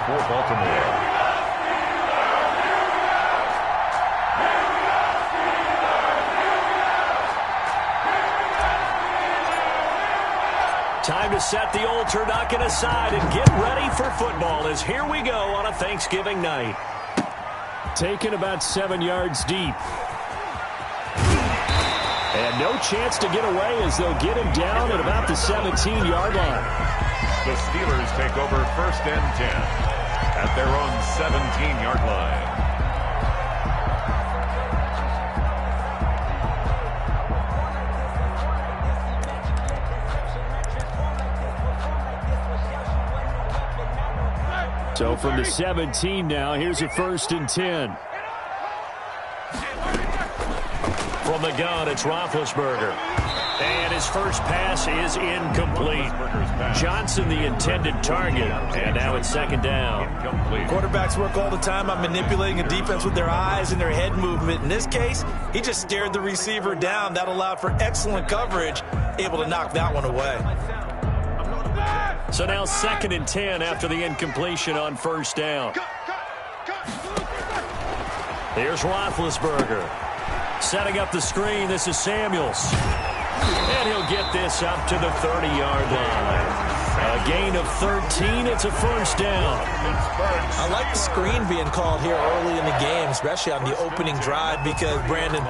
for Baltimore. Time to set the old turducken aside and get ready for football as here we go on a Thanksgiving night. Taken about 7 yards deep. And no chance to get away as they'll get him down at about the 17-yard line. The Steelers take over 1st and 10 at their own 17-yard line. So from the 17 now, here's a 1st and 10. From the gun, it's Roethlisberger. And his first pass is incomplete. Johnson, the intended target. And now it's 2nd down. Quarterbacks work all the time on manipulating a defense with their eyes and their head movement. In this case, he just stared the receiver down. That allowed for excellent coverage, able to knock that one away. So now 2nd and 10 after the incompletion on 1st down. Here's Roethlisberger. Setting up the screen, this is Samuels. And he'll get this up to the 30-yard line. A gain of 13, it's a 1st down. I like the screen being called here early in the game, especially on the opening drive, because, Brandon,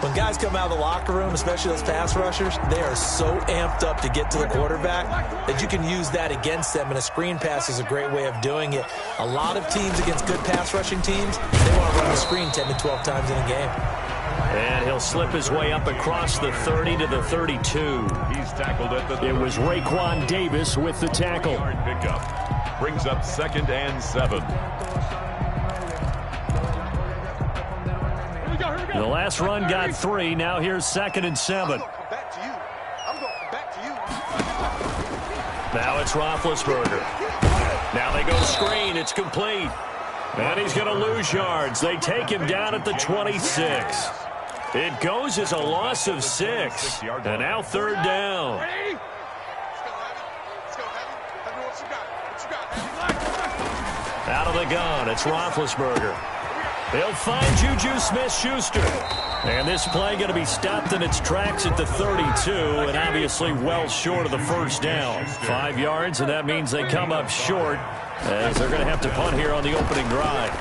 when guys come out of the locker room, especially those pass rushers, they are so amped up to get to the quarterback that you can use that against them, and a screen pass is a great way of doing it. A lot of teams against good pass rushing teams, they want to run the screen 10 to 12 times in a game. And he'll slip his way up across the 30 to the 32. He's tackled at the 30. It was Raekwon Davis with the tackle. Pickup brings up 2nd and 7. The last run got 3. Now here's 2nd and 7. Now it's Roethlisberger. Now they go screen. It's complete. And he's going to lose yards. They take him down at the 26. It goes as a loss of 6. And now 3rd down. Out of the gun, it's Roethlisberger. They'll find Juju Smith-Schuster. And this play going to be stopped in its tracks at the 32, and obviously well short of the 1st down. 5 yards, and that means they come up short, as they're going to have to punt here on the opening drive.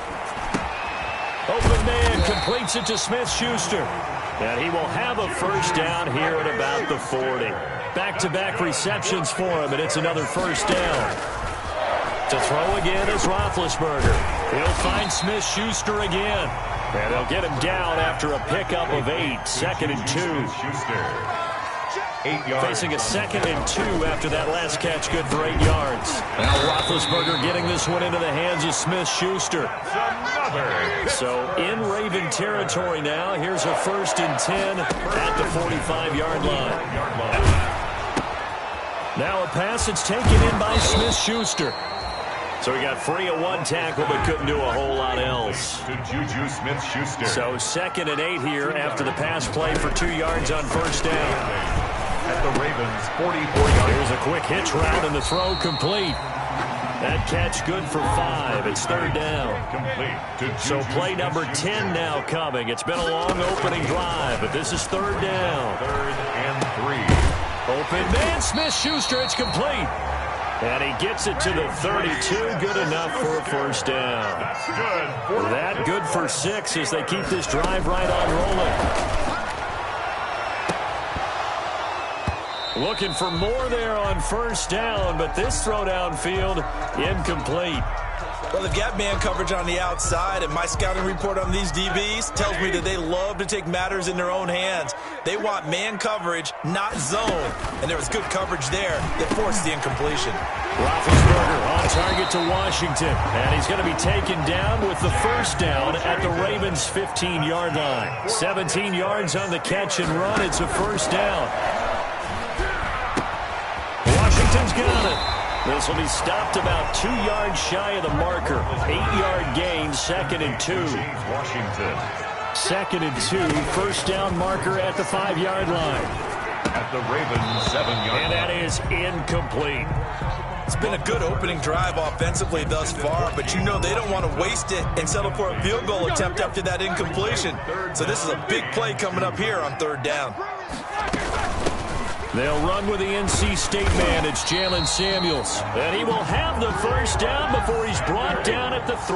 Open man completes it to Smith-Schuster. And he will have a 1st down here at about the 40. Back-to-back receptions for him, and it's another 1st down. To throw again is Roethlisberger. He'll find Smith-Schuster again. And they'll get him down after a pickup of 8. 2nd and 2. 8 yards. Facing a 2nd and 2 after that last catch, good for 8 yards. Now Roethlisberger getting this one into the hands of Smith-Schuster. So in Raven territory now. Here's a 1st and 10 at the 45-yard line. Now a pass that's taken in by Smith-Schuster. So he got free of 1 tackle but couldn't do a whole lot else. To Juju Smith-Schuster. So 2nd and 8 here after the pass play for 2 yards on 1st down. At the Ravens' 44-yard. Here's a quick hitch route and the throw complete. That catch good for 5. It's 3rd down. So play number 10 now coming. It's been a long opening drive, but this is 3rd down. 3rd and 3. Open man, Smith-Schuster, it's complete. And he gets it to the 32, good enough for a 1st down. That's good. That good for 6 as they keep this drive right on rolling. Looking for more there on 1st down, but this throw downfield incomplete. Well, they've got man coverage on the outside, and my scouting report on these DBs tells me that they love to take matters in their own hands. They want man coverage, not zone. And there was good coverage there that forced the incompletion. Roethlisberger on target to Washington, and he's going to be taken down with the 1st down at the Ravens' 15-yard line. 17 yards on the catch and run. It's a 1st down. Washington's got it. This will be stopped about 2 yards shy of the marker. 8-yard gain, 2nd and 2. Washington. 2nd and 2, 1st down marker at the 5-yard line. At the Ravens' 7-yard line. And that is incomplete. It's been a good opening drive offensively thus far, but you know they don't want to waste it and settle for a field goal attempt after that incompletion. So this is a big play coming up here on 3rd down. They'll run with the NC State man. It's Jalen Samuels. And he will have the 1st down before he's brought down at the 3.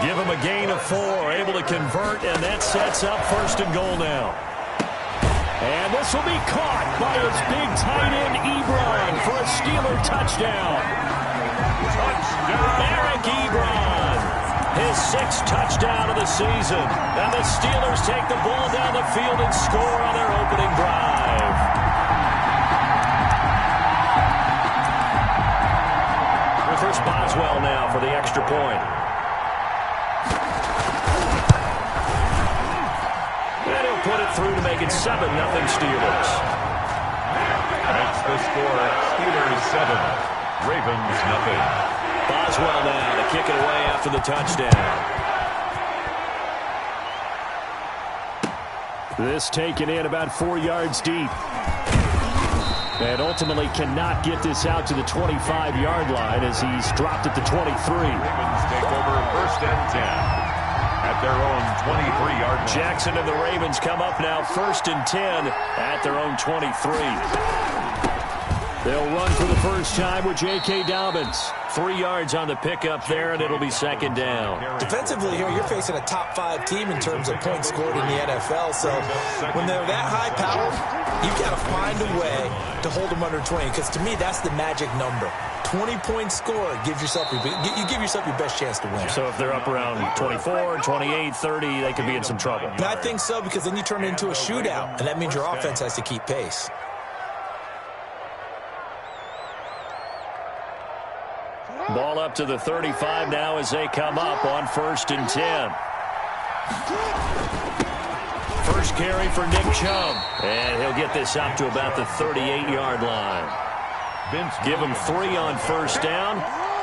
Give him a gain of 4, able to convert, and that sets up 1st and goal now. And this will be caught by his big tight end, Ebron, for a Steeler touchdown. Eric Ebron, his 6th touchdown of the season. And the Steelers take the ball down the field and score on their opening drive. First Boswell now for the extra point. And he'll put it through to make it 7-0 Steelers. That's the score. Steelers 7, Ravens 0. Boswell now to kick it away after the touchdown. This taken in about 4 yards deep. And ultimately cannot get this out to the 25-yard line as he's dropped at the 23. Ravens take over 1st and 10 at their own 23-yard line. Jackson and the Ravens come up now 1st and 10 at their own 23. They'll run for the first time with J.K. Dobbins. 3 yards on the pickup there, and it'll be 2nd down. Defensively here, you're facing a top 5 team in terms of points scored in the NFL. So when they're that high powered, you've got to find a way to hold them under 20. Because to me, that's the magic number. 20 points scored gives yourself you give yourself your best chance to win. So if they're up around 24, 28, 30, they could be in some trouble. And I think so, because then you turn it into a shootout, and that means your offense has to keep pace. Ball up to the 35 now as they come up on 1st and 10. First carry for Nick Chubb. And he'll get this up to about the 38-yard line. Give him 3 on 1st down.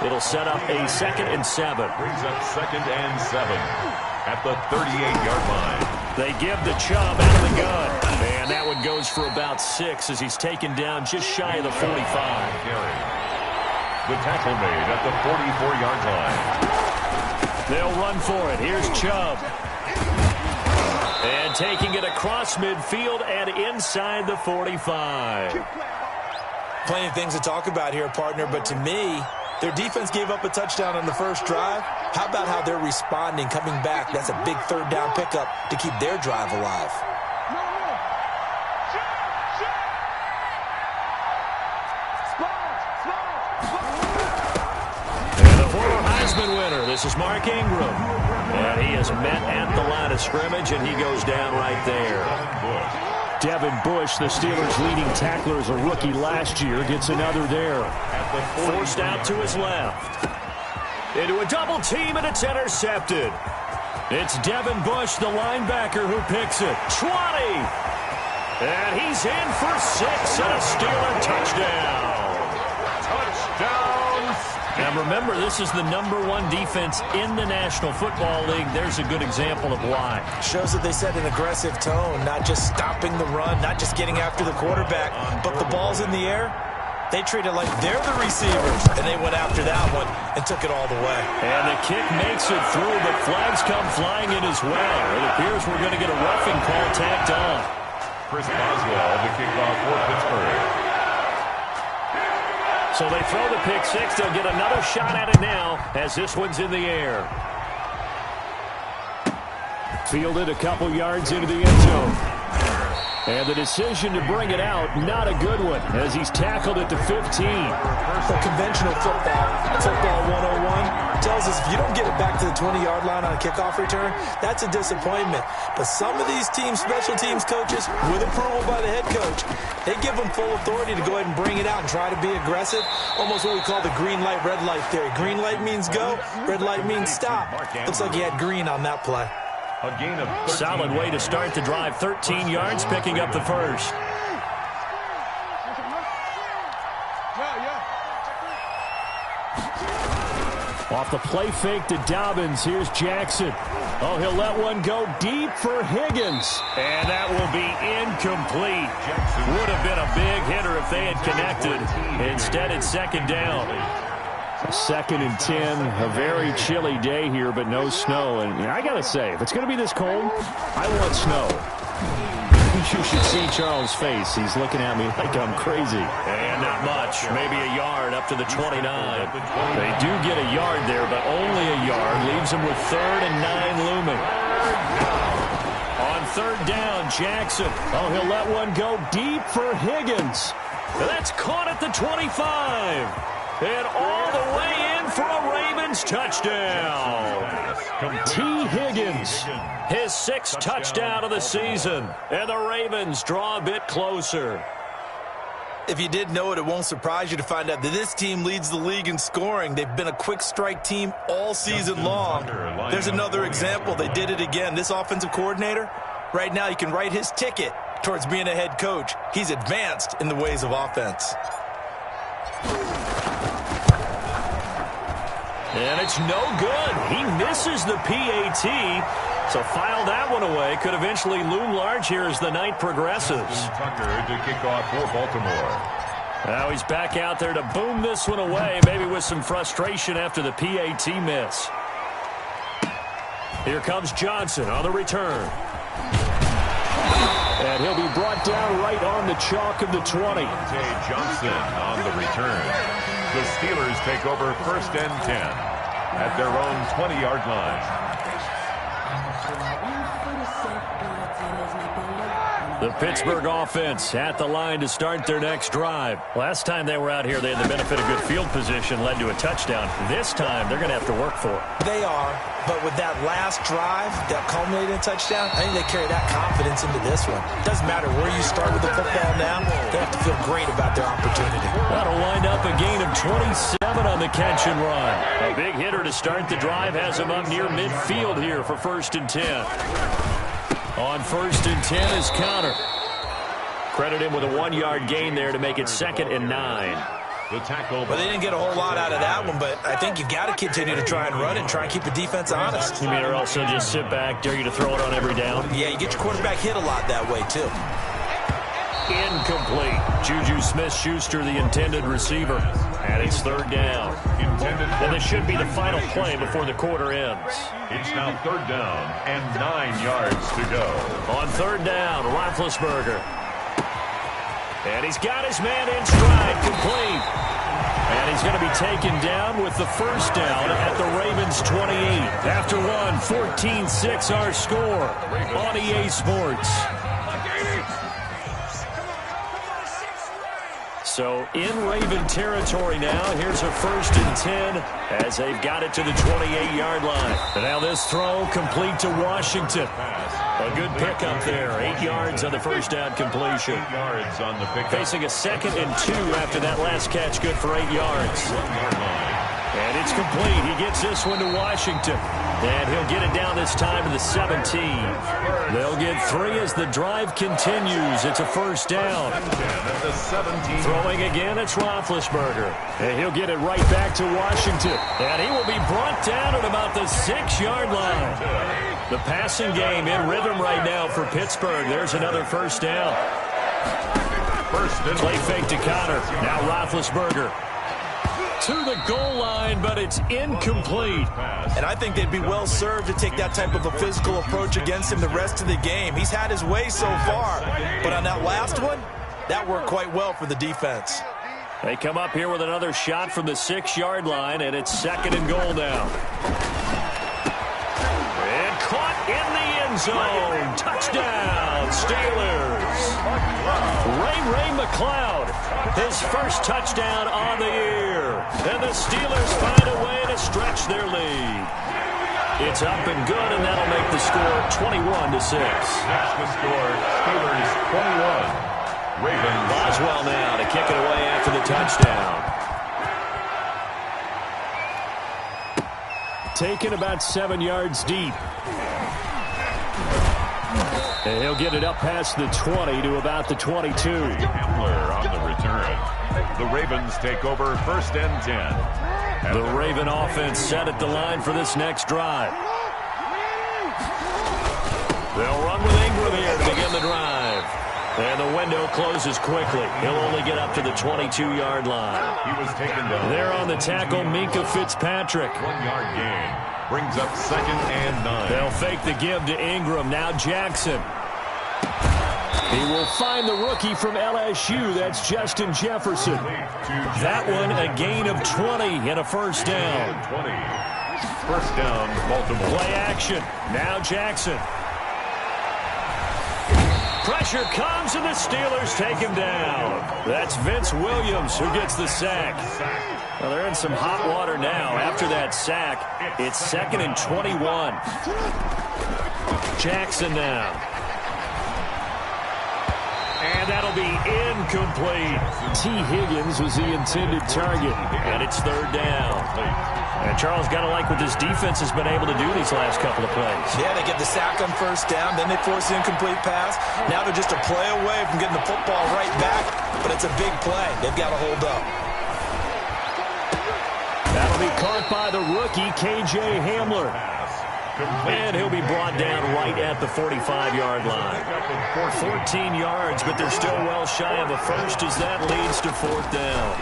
It'll set up a 2nd and 7. Brings up 2nd and 7 at the 38-yard line. They give the Chubb out of the gun. And that one goes for about 6 as he's taken down just shy of the 45. The tackle made at the 44-yard line. They'll run for it. Here's Chubb. And taking it across midfield and inside the 45. Plenty of things to talk about here, partner, but to me, their defense gave up a touchdown on the first drive. How about how they're responding, coming back? That's a big 3rd down pickup to keep their drive alive. Winner. This is Mark Ingram. And he is met at the line of scrimmage, and he goes down right there. Devin Bush, the Steelers' leading tackler as a rookie last year, gets another there. Forced out to his left. Into a double team, and it's intercepted. It's Devin Bush, the linebacker, who picks it. 20! And he's in for 6 and a Steeler touchdown. Now remember, this is the #1 defense in the National Football League. There's a good example of why. Shows that they set an aggressive tone, not just stopping the run, not just getting after the quarterback, but the ball's in the air. They treat it like they're the receivers, and they went after that one and took it all the way. And the kick makes it through, but flags come flying in as well. It appears we're going to get a roughing call tacked on. Chris Boswell, the kickoff for Pittsburgh. So they throw the pick 6. They'll get another shot at it now as this one's in the air. Fielded a couple yards into the end zone. And the decision to bring it out, not a good one, as he's tackled at the 15. So conventional football 101, tells us if you don't get it back to the 20-yard line on a kickoff return, that's a disappointment. But some of these teams, special teams coaches, with approval by the head coach, they give them full authority to go ahead and bring it out and try to be aggressive. Almost what we call the green light, red light theory. Green light means go, red light means stop. Looks like he had green on that play. A gain of 13. Solid way to start the drive. 13 yards, picking up the first. Off the play fake to Dobbins. Here's Jackson. Oh, he'll let one go deep for Higgins. And that will be incomplete. Would have been a big hitter if they had connected. Instead, it's second down. 2nd and 10. A very chilly day here, but no snow. And I got to say, if it's going to be this cold, I want snow. You should see Charles' face. He's looking at me like I'm crazy. And not much. Maybe a yard up to the 29. They do get a yard there, but only a yard. Leaves them with 3rd and 9 looming. On 3rd down, Jackson. Oh, he'll let one go deep for Higgins. That's caught at the 25. And all the way in for a Ravens touchdown. T. Higgins, his 6th touchdown of the season. And the Ravens draw a bit closer. If you did know it, it won't surprise you to find out that this team leads the league in scoring. They've been a quick strike team all season long. There's another example. They did it again. This offensive coordinator, right now you can write his ticket towards being a head coach. He's advanced in the ways of offense. And it's no good. He misses the PAT. So file that one away. Could eventually loom large here as the night progresses. Tucker to kick off for Baltimore. Now he's back out there to boom this one away, maybe with some frustration after the PAT miss. Here comes Johnson on the return. And he'll be brought down right on the chalk of the 20. Johnson on the return. The Steelers take over 1st and 10 at their own 20-yard line. The Pittsburgh offense at the line to start their next drive. Last time they were out here, they had the benefit of good field position, led to a touchdown. This time, they're going to have to work for it. They are, but with that last drive that culminated in a touchdown, I think they carry that confidence into this one. It doesn't matter where you start with the football now. They have to feel great about their opportunity. That'll wind up a gain of 27 on the catch and run. A big hitter to start the drive has him up near midfield here for 1st and 10. On 1st and 10 is Connor. Credit him with a 1-yard gain there to make it 2nd and 9. The tackle. Well, they didn't get a whole lot out of that one, but I think you've got to continue to try and run and try and keep the defense honest. You mean or also just sit back, dare you to throw it on every down? Yeah, you get your quarterback hit a lot that way, too. Incomplete. Juju Smith-Schuster, the intended receiver. And it's 3rd down. And this should be the final play before the quarter ends. It's now 3rd down and 9 yards to go. On 3rd down, Roethlisberger. And he's got his man in stride, complete. And he's going to be taken down with the 1st down at the Ravens 28. After one, 14-6 our score on EA Sports. So in Raven territory now. Here's a 1st and 10 as they've got it to the 28-yard line. And now this throw complete to Washington. A good pickup there. 8 yards on the 1st down completion. 8 yards on the pickup. Facing a 2nd and 2 after that last catch, good for 8 yards. And it's complete. He gets this one to Washington. And he'll get it down this time to the 17. They'll get 3 as the drive continues. It's a 1st down. Throwing again, it's Roethlisberger. And he'll get it right back to Washington. And he will be brought down at about the 6-yard line. The passing game in rhythm right now for Pittsburgh. There's another 1st down. Play fake to Connor. Now Roethlisberger to the goal line, but it's incomplete. And I think they'd be well served to take that type of a physical approach against him the rest of the game. He's had his way so far, but on that last one, that worked quite well for the defense. They come up here with another shot from the 6-yard line, and it's 2nd and goal now. And caught in the end zone. Touchdown, Steelers. Ray McLeod, his 1st touchdown on the year. And the Steelers find a way to stretch their lead. It's up and good, and that'll make the score 21-6. That's the score. Steelers 21. Ravens. Boswell now to kick it away after the touchdown. Taken about 7 yards deep. And he'll get it up past the 20 to about the 22. Hamler on the return. The Ravens take over 1st and 10 The Raven offense set at the line for this next drive. They'll run with Ingram here to begin the drive. And the window closes quickly. He'll only get up to the 22-yard line. He was taken down. There on the tackle, Minkah Fitzpatrick. 1-yard gain. Brings up 2nd and 9. They'll fake the give to Ingram. Now Jackson. He will find the rookie from LSU. That's Justin Jefferson. That one a gain of 20 and a first down. 20. First down, Baltimore. Play action. Now Jackson. Pressure comes and the Steelers take him down. That's Vince Williams who gets the sack. Well, they're in some hot water now. After that sack, it's 2nd and 21. Jackson now. And that'll be incomplete. T. Higgins was the intended target. And it's 3rd down. And Charles, got to like what this defense has been able to do these last couple of plays. Yeah, they get the sack on first down, then they force the incomplete pass. Now they're just a play away from getting the football right back, but it's a big play. They've got to hold up. That'll be caught by the rookie, K.J. Hamler. And he'll be brought down right at the 45-yard line. 14 yards, but they're still well shy of a first as that leads to 4th down.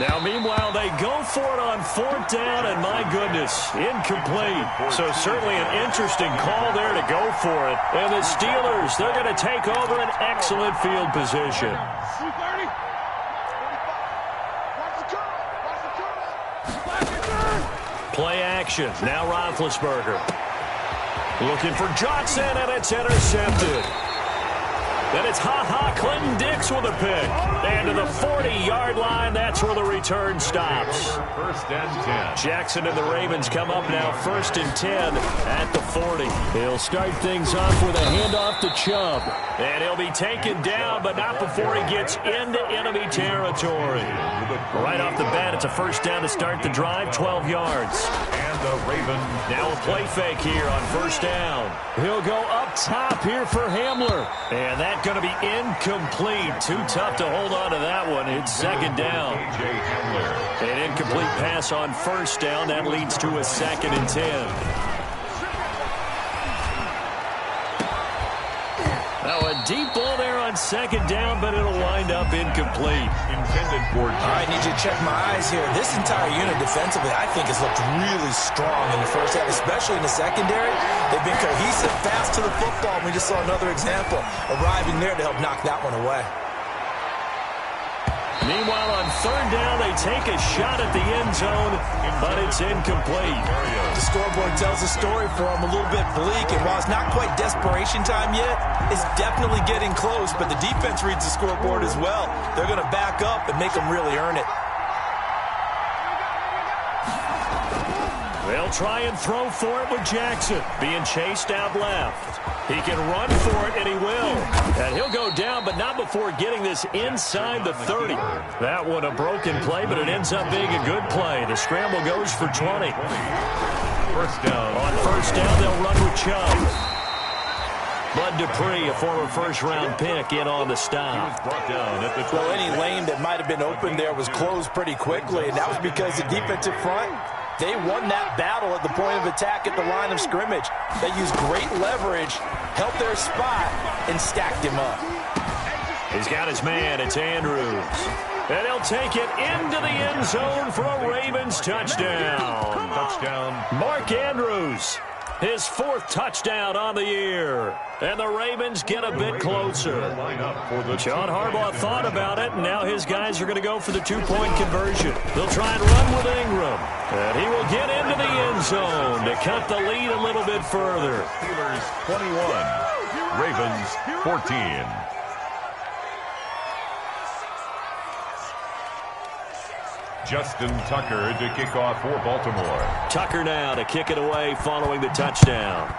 Now, meanwhile, they go for it on 4th down, and my goodness, incomplete. So certainly an interesting call there to go for it. And the Steelers, they're going to take over an excellent field position. Play action. Now Roethlisberger. Looking for Johnson, and it's intercepted. Then it's Clinton Dix with a pick. And to the 40-yard line, that's where the return stops. 1st and 10. Jackson and the Ravens come up now 1st and 10 at the 40. He'll start things off with a handoff to Chubb. And he'll be taken down, but not before he gets into enemy territory. Right off the bat, it's a first down to start the drive, 12 yards. And the Ravens. Now a play fake here on first down. He'll go up top here for Hamler. And that's going to be incomplete. Too tough to hold on to that one. It's 2nd down. An incomplete pass on first down. That leads to a 2nd and 10. Now a deep ball there on 2nd down, but it'll wind up incomplete. Intended for. All right, need you to check my eyes here. This entire unit defensively, I think, has looked really strong in the first half, especially in the secondary. They've been cohesive, fast to the football. We just saw another example arriving there to help knock that one away. Meanwhile, on 3rd down, they take a shot at the end zone, but it's incomplete. The scoreboard tells a story for them, a little bit bleak, and while it's not quite desperation time yet, it's definitely getting close, but the defense reads the scoreboard as well. They're going to back up and make them really earn it. They'll try and throw for it with Jackson, being chased out left. He can run for it, and he will. And he'll go down, but not before getting this inside the 30. That one a broken play, but it ends up being a good play. The scramble goes for 20. First down. On first down, they'll run with Chubb. Bud Dupree, a former first-round pick, in on the stop. Brought down at the 20. Well, any lane that might have been open there was closed pretty quickly, and that was because the defensive front, they won that battle at the point of attack at the line of scrimmage. They used great leverage, helped their spot, and stacked him up. He's got his man. It's Andrews. And he'll take it into the end zone for a Ravens touchdown. Touchdown. Mark Andrews, his 4th touchdown on the year. And the Ravens get a bit closer. John Harbaugh thought about it, and now his guys are going to go for the 2-point conversion. They'll try and run with Ingram. And he will get into the end zone to cut the lead a little bit further. Steelers 21, Ravens 14. Justin Tucker to kick off for Baltimore. Tucker now to kick it away following the touchdown.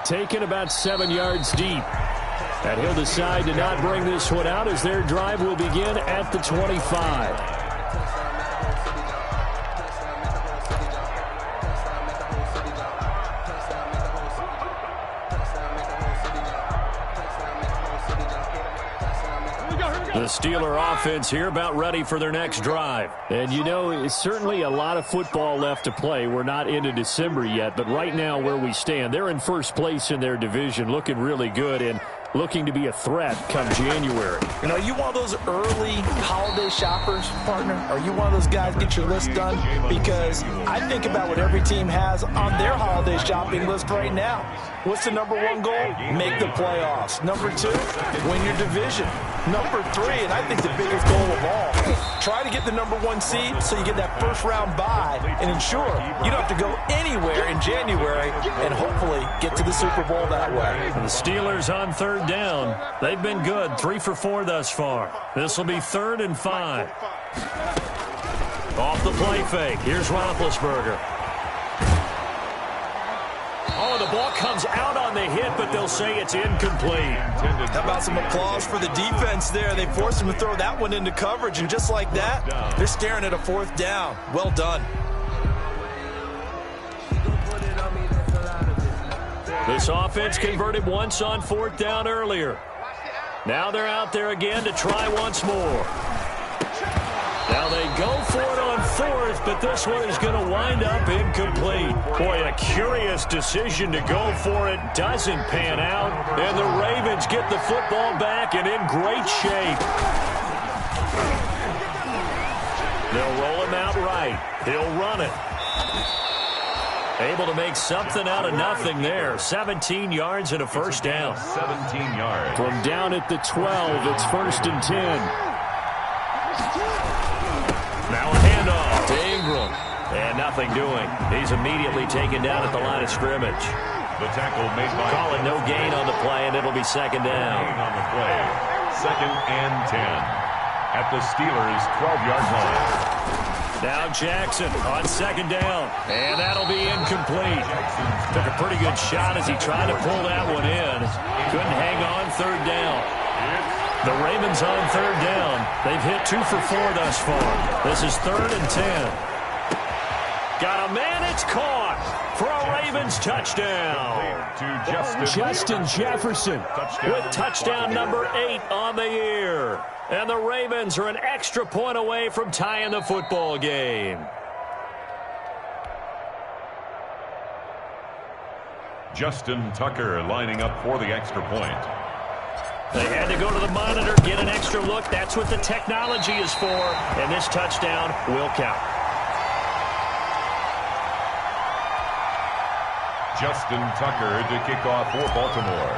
Taken about 7 yards deep. And he'll decide to not bring this one out as their drive will begin at the 25. The Steeler offense here about ready for their next drive. And, you know, it's certainly a lot of football left to play. We're not into December yet, but right now where we stand, they're in first place in their division, looking really good and looking to be a threat come January. You know, you one of those early holiday shoppers, partner? Are you one of those guys get your list done? Because I think about what every team has on their holiday shopping list right now. What's the number one goal? Make the playoffs. Number two, win your division. Number three, and I think the biggest goal of all, try to get the number one seed so you get that first round bye and ensure you don't have to go anywhere in January and hopefully get to the Super Bowl that way. The Steelers on third down. They've been good, 3 for 4 thus far. This will be 3rd and 5. Off the play fake. Here's Roethlisberger. Oh, the ball comes out on the hit, but they'll say it's incomplete. How about some applause for the defense there? They forced him to throw that one into coverage, and just like that, they're staring at a 4th down. Well done. This offense converted once on 4th down earlier. Now they're out there again to try once more. Now they go for it on 4th, but this one is going to wind up incomplete. Boy, a curious decision to go for it. Doesn't pan out, and the Ravens get the football back and in great shape. They'll roll him out right. He'll run it. Able to make something out of nothing there. 17 yards and a first down. 17 yards. From down at the 12, it's 1st and 10. Now a handoff to Ingram. And nothing doing. He's immediately taken down at the line of scrimmage. The tackle made by... Call it no gain on the play, and it'll be 2nd down. On the play. 2nd and 10. At the Steelers' 12-yard line. Now Jackson on 2nd down. And that'll be incomplete. Took a pretty good shot as he tried to pull that one in. Couldn't hang on 3rd down. The Ravens on 3rd down. They've hit 2 for 4 thus far. This is 3rd and 10. Got a man, it's caught for a Ravens touchdown. To Justin Jefferson with touchdown number 8 on the year. And the Ravens are an extra point away from tying the football game. Justin Tucker lining up for the extra point. They had to go to the monitor, get an extra look. That's what the technology is for. And this touchdown will count. Justin Tucker to kick off for Baltimore.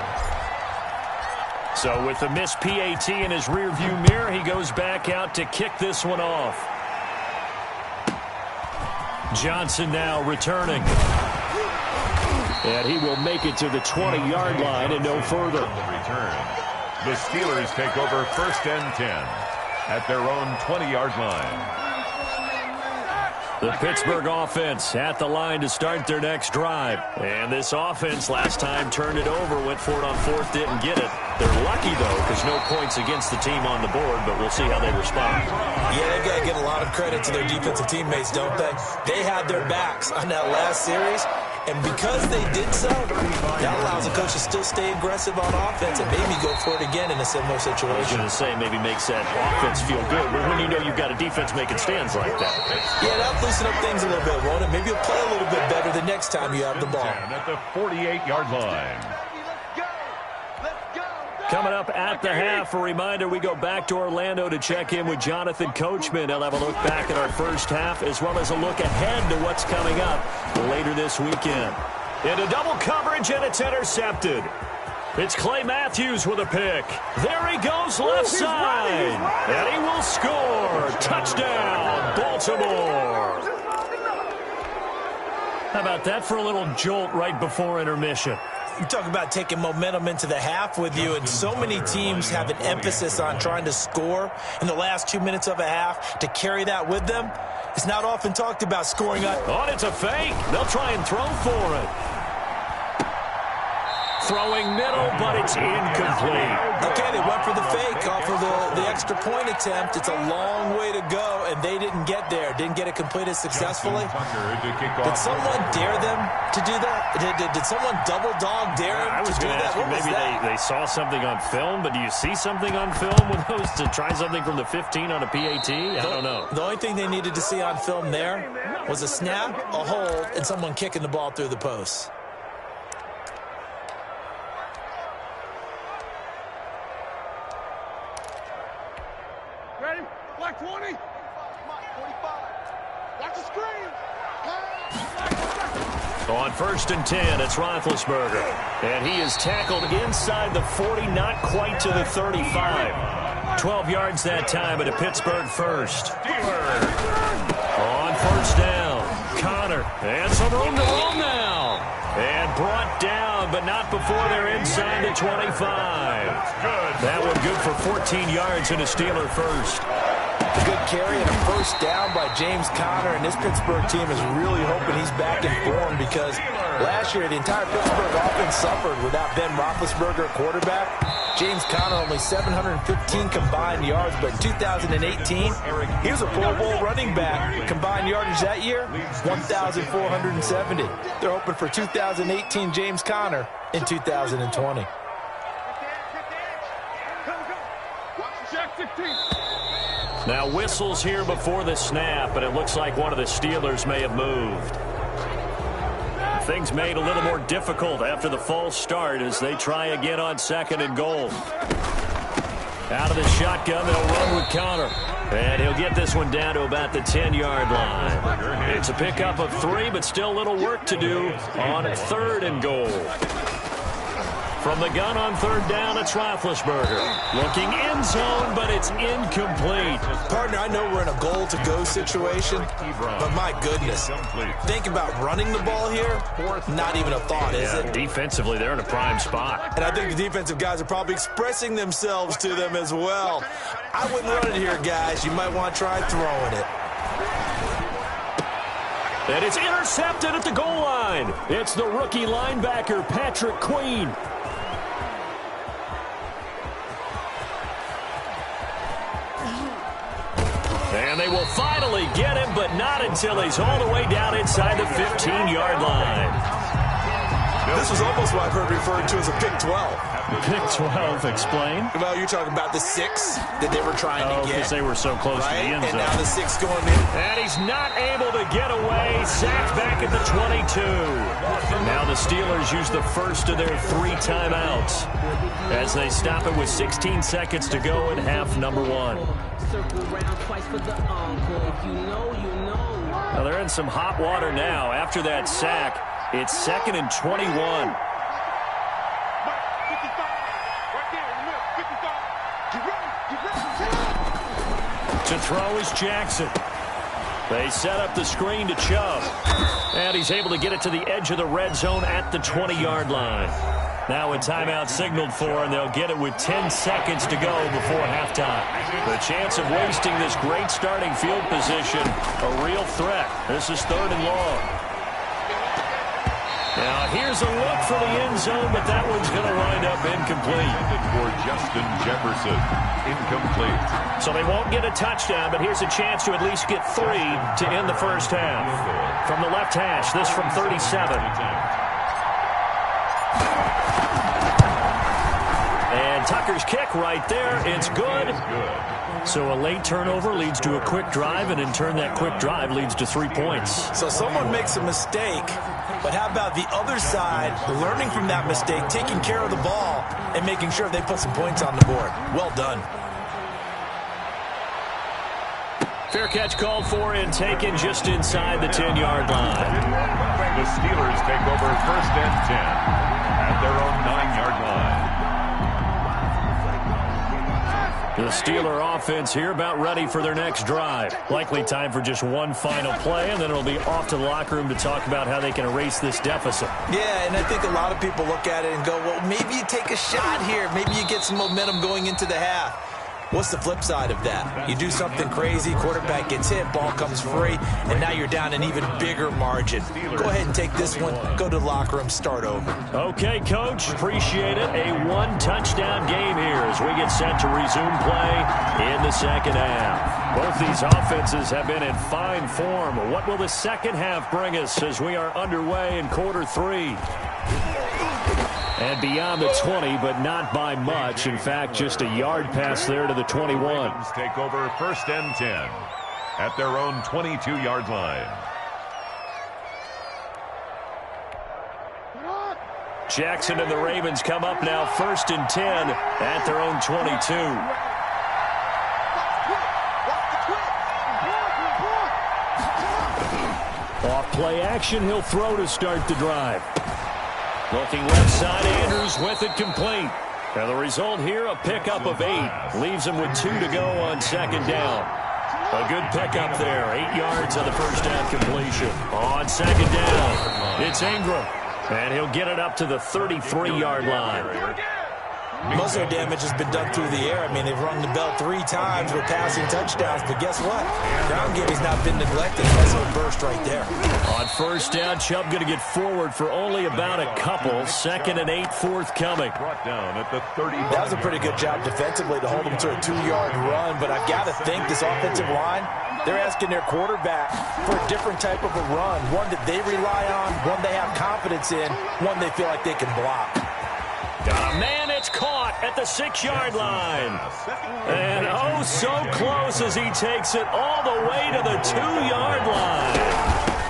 So with the missed PAT in his rearview mirror, he goes back out to kick this one off. Johnson now returning. And he will make it to the 20-yard line and no further. Return. The Steelers take over 1st and 10 at their own 20-yard line. The Pittsburgh offense at the line to start their next drive. And this offense last time turned it over, went for it on 4th, didn't get it. They're lucky, though, because no points against the team on the board, but we'll see how they respond. Yeah, they've got to give a lot of credit to their defensive teammates, don't they? They had their backs on that last series, and because they did so, that allows the coach to still stay aggressive on offense and maybe go for it again in a similar situation. I was going to say maybe makes that offense feel good, but when you know you've got a defense making stands like that. Yeah, that'll loosen up things a little bit, won't it? Maybe you'll play a little bit better the next time you have the ball. At the 48-yard line. Coming up at the half, a reminder, we go back to Orlando to check in with Jonathan Coachman. He'll have a look back at our first half as well as a look ahead to what's coming up later this weekend. Into double coverage, and it's intercepted. It's Clay Matthews with a pick. There he goes left side. And he will score. Touchdown, Baltimore. How about that for a little jolt right before intermission? You talk about taking momentum into the half with you, and so many teams have an emphasis on trying to score in the last 2 minutes of a half to carry that with them. It's not often talked about scoring up. Oh, it's a fake. They'll try and throw for it. Throwing middle, but it's incomplete. Okay, they went for the fake off of the extra point attempt. It's a long way to go, and they didn't get there. Didn't get it completed successfully. Did someone dare them to do that? Did someone double dog dare him I was to do going to that? ask you, What was maybe that? they saw something on film, but do you see something on film with those to try something from the 15 on a PAT? I don't know. The only thing they needed to see on film there was a snap, a hold, and someone kicking the ball through the post. Ready? Black 20. 45. Watch the screen. So on 1st and 10, it's Roethlisberger. And he is tackled inside the 40, not quite to the 35. 12 yards that time at a Pittsburgh first. On 1st down, Connor. And some room to roam now. And brought down, but not before they're inside the 25. That one good for 14 yards and a Steeler first. A good carry and a first down by James Conner, and this Pittsburgh team is really hoping he's back in form because last year the entire Pittsburgh offense suffered without Ben Roethlisberger at quarterback. James Conner only 715 combined yards, but in 2018, he was a Pro Bowl running back. Combined yardage that year, 1,470. They're hoping for 2018 James Conner in 2020. Now whistles here before the snap, and it looks like one of the Steelers may have moved. Things made a little more difficult after the false start as they try again on 2nd and goal. Out of the shotgun, they'll run with Connor. And he'll get this one down to about the 10-yard line. It's a pickup of 3, but still a little work to do on 3rd and goal. From the gun on 3rd down, it's Roethlisberger. Looking end zone, but it's incomplete. Partner, I know we're in a goal-to-go situation, but my goodness. Think about running the ball here, not even a thought, is it? Defensively, they're in a prime spot. And I think the defensive guys are probably expressing themselves to them as well. I wouldn't run it here, guys. You might want to try throwing it. And it's intercepted at the goal line. It's the rookie linebacker, Patrick Queen. And they will finally get him, but not until he's all the way down inside the 15-yard line. This was almost what I've heard referred to as a pick 12. Pick 12, explain. Well, you're talking about the 6 that they were trying to get. Because they were so close to the end zone. And now the 6 going in. And he's not able to get away. Sacked back at the 22. Now the Steelers use the first of their 3 timeouts as they stop it with 16 seconds to go in half number 1. Now they're in some hot water now. After that sack, it's 2nd and 21. To throw is Jackson. They set up the screen to Chubb. And he's able to get it to the edge of the red zone at the 20-yard line. Now a timeout signaled for, and they'll get it with 10 seconds to go before halftime. The chance of wasting this great starting field position, a real threat. This is 3rd and long. Now here's a look for the end zone, but that one's going to wind up incomplete. For Justin Jefferson, incomplete. So they won't get a touchdown, but here's a chance to at least get 3 to end the first half. From the left hash, this from 37. And Tucker's kick right there. It's good. So a late turnover leads to a quick drive, and in turn that quick drive leads to 3 points. So someone makes a mistake, but how about the other side learning from that mistake, taking care of the ball, and making sure they put some points on the board? Well done. Fair catch called for and taken just inside the 10-yard line. The Steelers take over 1st and 10 at their own 9-yard line. The Steeler offense here about ready for their next drive. Likely time for just one final play, and then it'll be off to the locker room to talk about how they can erase this deficit. Yeah, and I think a lot of people look at it and go, well, maybe you take a shot here. Maybe you get some momentum going into the half. What's the flip side of that? You do something crazy, quarterback gets hit, ball comes free, and now you're down an even bigger margin. Go ahead and take this one, go to the locker room, start over. Okay, Coach, appreciate it. A one-touchdown game here as we get set to resume play in the second half. Both these offenses have been in fine form. What will the second half bring us as we are underway in quarter 3? And beyond the 20, but not by much. In fact, just a yard pass there to the 21. Take over first and 10 at their own 22-yard line. Jackson and the Ravens come up now first and 10 at their own 22. Off play action, he'll throw to start the drive. Looking left side, Andrews with it complete. And the result here, a pickup of 8. Leaves him with 2 to go on second down. A good pickup there. 8 yards on the first down completion. On second down, it's Ingram. And he'll get it up to the 33-yard line. Most of their damage has been done through the air. I mean, they've rung the bell 3 times with passing touchdowns, but guess what? Ground game has not been neglected. That's a burst right there. On first down, Chubb going to get forward for only about a couple. Second and 8 forthcoming. Brought down at the 30. That was a pretty good job defensively to hold them to a 2-yard run, but I've got to think this offensive line, they're asking their quarterback for a different type of a run, one that they rely on, one they have confidence in, one they feel like they can block. Got a man, it's caught at the 6-yard line. And oh, so close as he takes it all the way to the 2-yard line.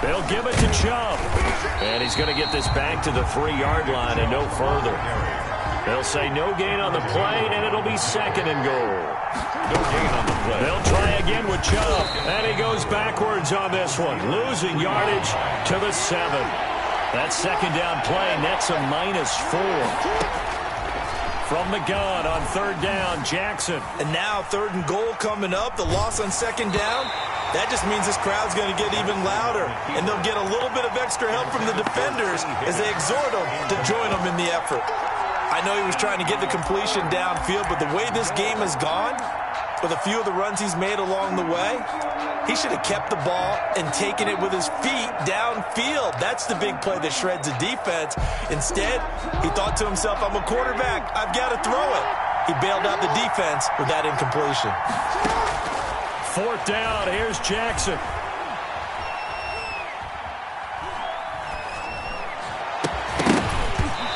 They'll give it to Chubb. And he's going to get this back to the 3-yard line and no further. They'll say no gain on the play, and it'll be second and goal. No gain on the play. They'll try again with Chubb. And he goes backwards on this one, losing yardage to the 7. That second down play nets a -4. From the gun on third down, Jackson. And now third and goal coming up. The loss on second down. That just means this crowd's going to get even louder. And they'll get a little bit of extra help from the defenders as they exhort them to join them in the effort. I know he was trying to get the completion downfield, but the way this game has gone, with a few of the runs he's made along the way, he should have kept the ball and taken it with his feet downfield. That's the big play that shreds a defense. Instead, he thought to himself, I'm a quarterback. I've got to throw it. He bailed out the defense with that incompletion. Fourth down, here's Jackson.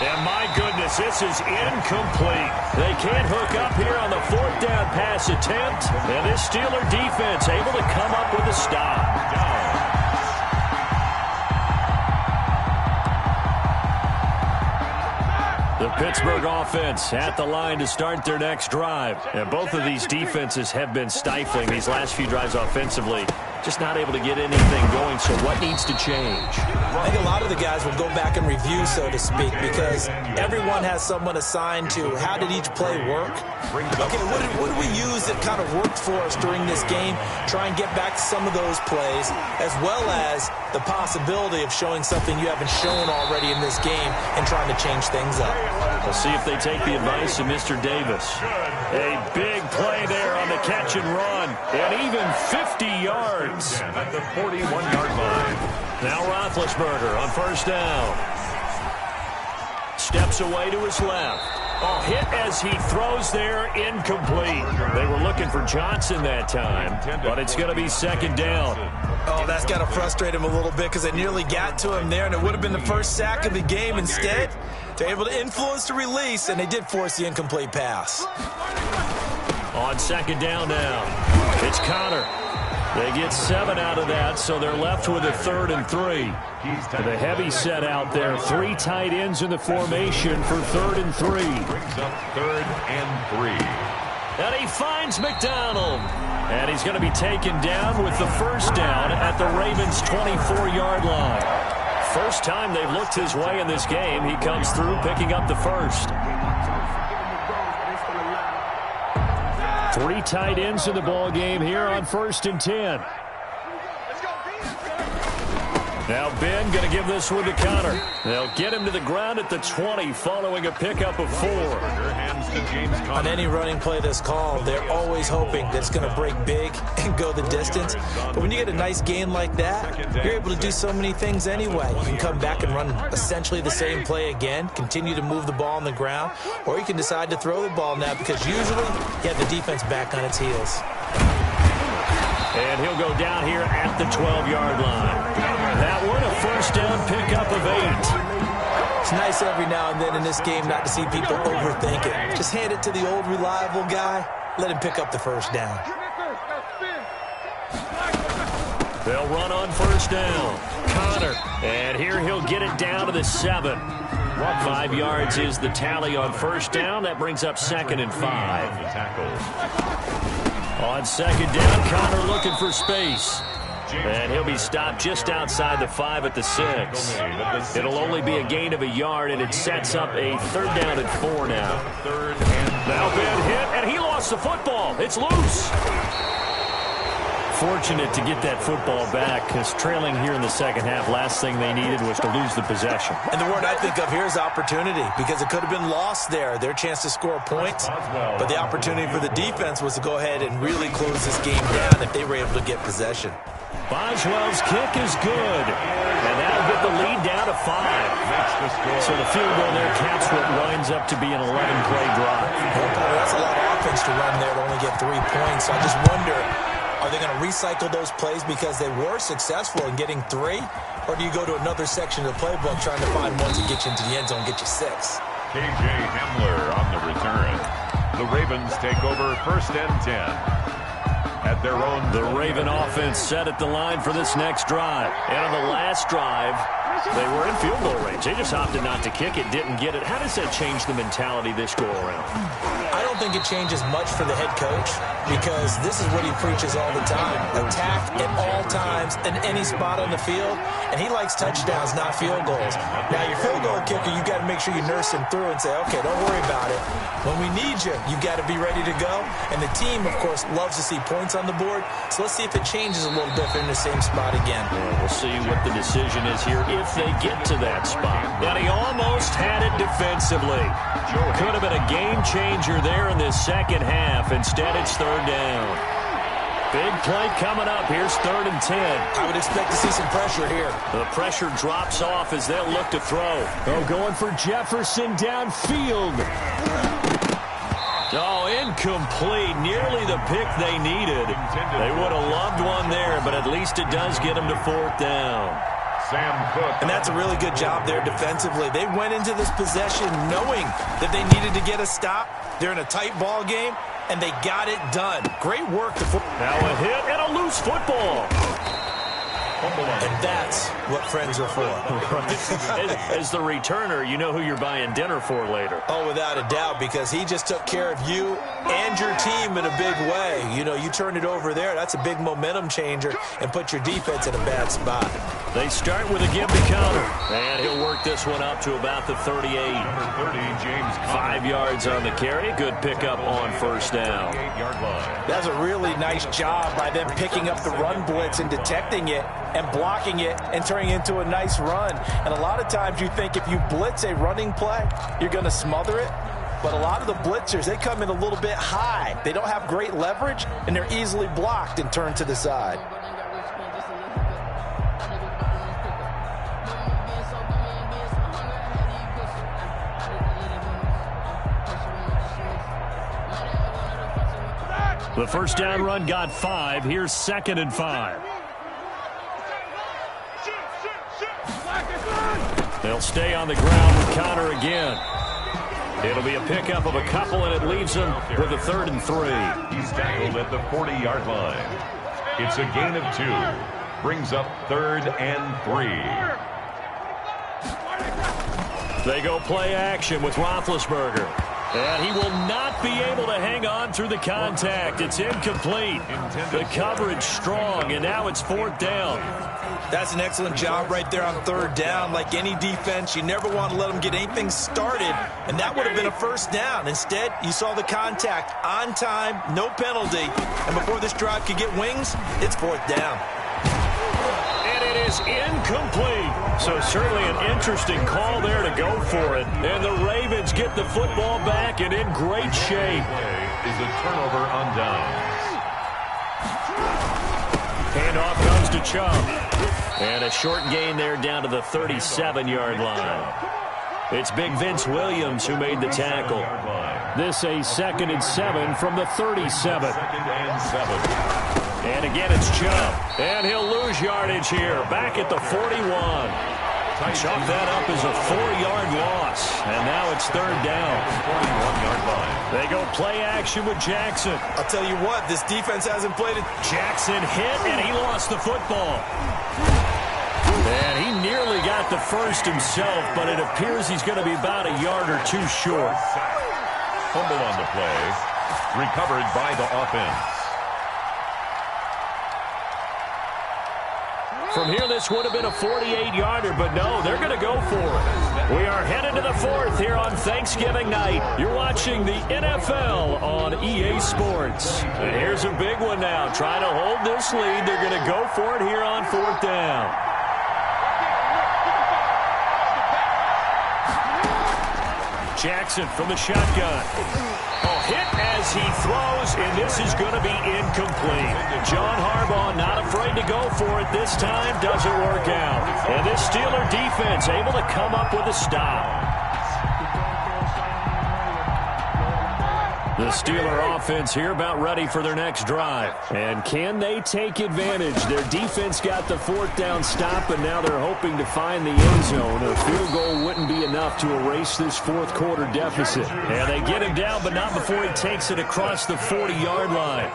And my goodness, this is incomplete. They can't hook up here on the fourth down pass attempt. And this Steeler defense able to come up with a stop. The Pittsburgh offense at the line to start their next drive. And both of these defenses have been stifling these last few drives offensively. Just not able to get anything going, so what needs to change? I think a lot of the guys will go back and review, so to speak, because everyone has someone assigned to how did each play work. Okay, what did we use that kind of worked for us during this game? Try and get back to some of those plays, as well as the possibility of showing something you haven't shown already in this game and trying to change things up. We'll see if they take the advice of Mr. Davis. A big play there on the catch and run, and even 50 yards. At the 41-yard line. Now Roethlisberger on first down. Steps away to his left. Oh, hit as he throws there, incomplete. They were looking for Johnson that time, but it's going to be second down. Oh, that's got to frustrate him a little bit because they nearly got to him there, and it would have been the first sack of the game. Instead, they're able to influence the release, and they did force the incomplete pass. On second down now, it's Connor. They get 7 out of that, so they're left with a 3rd and 3. The heavy set out there. 3 tight ends in the formation for 3rd and 3. Brings up 3rd and 3. And he finds McDonald. And he's going to be taken down with the first down at the Ravens' 24-yard line. First time they've looked his way in this game. He comes through picking up the first. 3 tight ends in the ball game here on 1st and 10. Now Ben going to give this one to Connor. They'll get him to the ground at the 20 following a pickup of 4. Hands James Conner. On any running play that's called, they're always hoping that it's going to break big and go the distance. But when you get a nice gain like that, you're able to do so many things anyway. You can come back and run essentially the same play again, continue to move the ball on the ground, or you can decide to throw the ball now because usually you have the defense back on its heels. And he'll go down here at the 12-yard line. That one, a first down pickup of 8. It's nice every now and then in this game not to see people overthink it. Just hand it to the old reliable guy. Let him pick up the first down. They'll run on first down. Conner. And here he'll get it down to the 7. 5 yards is the tally on first down. That brings up 2nd and 5. On second down, Conner looking for space. And he'll be stopped just outside the 5 at the 6. It'll only be a gain of a yard, and it sets up a 3rd down and 4 now. Now bad hit, and he lost the football. It's loose. Fortunate to get that football back, because trailing here in the second half, last thing they needed was to lose the possession. And the word I think of here is opportunity, because it could have been lost there, their chance to score points. But the opportunity for the defense was to go ahead and really close this game down if they were able to get possession. Boswell's kick is good, and that'll get the lead down to 5. So the field goal there caps what winds up to be an 11-play drive. That's a lot of offense to run there to only get 3 points. So I just wonder, are they going to recycle those plays because they were successful in getting 3? Or do you go to another section of the playbook trying to find one to get you into the end zone, get you 6? K.J. Hamler on the return. The Ravens take over 1st and 10. At their own. The Raven offense set at the line for this next drive. And on the last drive, they were in field goal range. They just opted not to kick it, didn't get it. How does that change the mentality this go around? I don't think it changes much for the head coach, because this is what he preaches all the time. Attack at all times in any spot on the field. And he likes touchdowns, not field goals. Now, your field goal kicker, you got to make sure you nurse him through and say, okay, don't worry about it. When we need you, you got to be ready to go. And the team, of course, loves to see points on the board. So let's see if it changes a little bit if they're in the same spot again. Yeah, we'll see what the decision is here if they get to that spot. And he almost had it defensively. Could have been a game changer there in this second half. Instead, it's 3rd down. Big play coming up. Here's 3rd and 10. I would expect to see some pressure here. The pressure drops off as they'll look to throw. Oh, going for Jefferson downfield. Oh, incomplete. Nearly the pick they needed. They would have loved one there, but at least it does get them to 4th down. Sam Cook. And that's a really good job there defensively. They went into this possession knowing that they needed to get a stop. They're in a tight ball game, and they got it done. Great work. Now a hit and a loose football. And that's what friends are for. As the returner, you know who you're buying dinner for later. Oh, without a doubt, because he just took care of you and your team in a big way. You know, you turn it over there, that's a big momentum changer, and put your defense in a bad spot. They start with a give to Conner. And he'll work this one up to about the 38. Number 30, James Conner. 5 yards on the carry. Good pickup on first down. 8-yard line. That's a really nice job by them picking up the run blitz and detecting it and blocking it and turning it into a nice run. And a lot of times you think if you blitz a running play, you're going to smother it. But a lot of the blitzers, they come in a little bit high. They don't have great leverage, and they're easily blocked and turned to the side. The first down run got 5. Here's 2nd and 5. They'll stay on the ground with Conner again. It'll be a pickup of a couple, and it leaves them with a 3rd and 3. He's tackled at the 40-yard line. It's a gain of 2. Brings up 3rd and 3. They go play action with Roethlisberger. And he will not be able to hang on through the contact. It's incomplete. The coverage strong, and now it's 4th down. That's an excellent job right there on 3rd down. Like any defense, you never want to let them get anything started, and that would have been a first down. Instead, you saw the contact on time, no penalty, and before this drive could get wings, it's 4th down. And it is incomplete. So certainly an interesting call there to go for it. And the Ravens get the football back and in great shape. Is a turnover on downs. Handoff comes to Chubb. And a short gain there down to the 37-yard line. It's Big Vince Williams who made the tackle. This a 2nd and 7 from the 37. 2nd and 7. And again, it's Chubb. And he'll lose yardage here, back at the 41. Chalk that up as a 4-yard loss. And now it's 3rd down. 41-yard line. They go play action with Jackson. I'll tell you what, this defense hasn't played it. Jackson hit, and he lost the football. And he nearly got the first himself, but it appears he's going to be about a yard or two short. Fumble on the play. Recovered by the offense. From here, this would have been a 48-yarder, but no, they're going to go for it. We are headed to the 4th here on Thanksgiving night. You're watching the NFL on EA Sports. And here's a big one now. Trying to hold this lead. They're going to go for it here on 4th down. Jackson from the shotgun. Hit as he throws, and this is going to be incomplete. John Harbaugh not afraid to go for it this time. Doesn't work out. And this Steeler defense able to come up with a stop. The Steeler offense here about ready for their next drive. And can they take advantage? Their defense got the 4th down stop, and now they're hoping to find the end zone. A field goal wouldn't be enough to erase this 4th quarter deficit. And they get him down, but not before he takes it across the 40-yard line.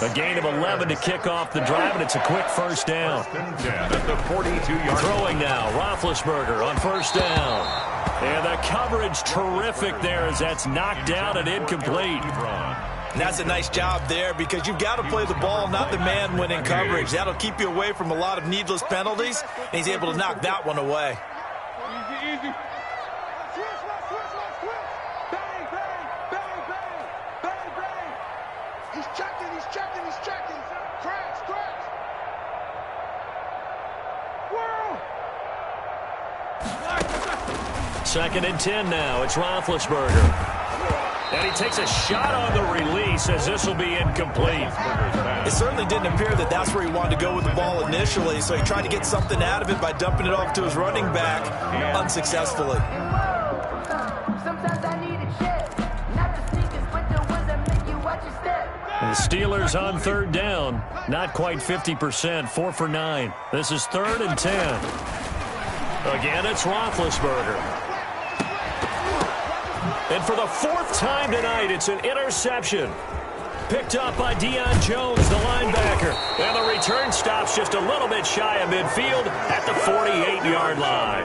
A gain of 11 to kick off the drive, and it's a quick 1st down. At the 42-yard Throwing now, Roethlisberger on 1st down. And the coverage terrific there as that's knocked down and incomplete. And that's a nice job there because you've got to play the ball, not the man when in coverage. That'll keep you away from a lot of needless penalties, and he's able to knock that one away. Easy, easy. Switch, bang, bang, bang, bang, bang, bang. He's checking, he's checking, he's checking. Crash. Whirl. 2nd and 10 now. It's Roethlisberger. And he takes a shot on the release as this will be incomplete. It certainly didn't appear that that's where he wanted to go with the ball initially, so he tried to get something out of it by dumping it off to his running back unsuccessfully. The Steelers on 3rd down. Not quite 50%, 4 for 9. This is 3rd and 10. Again, it's Roethlisberger. And for the 4th time tonight, it's an interception. Picked up by Deion Jones, the linebacker. And the return stops just a little bit shy of midfield at the 48-yard line.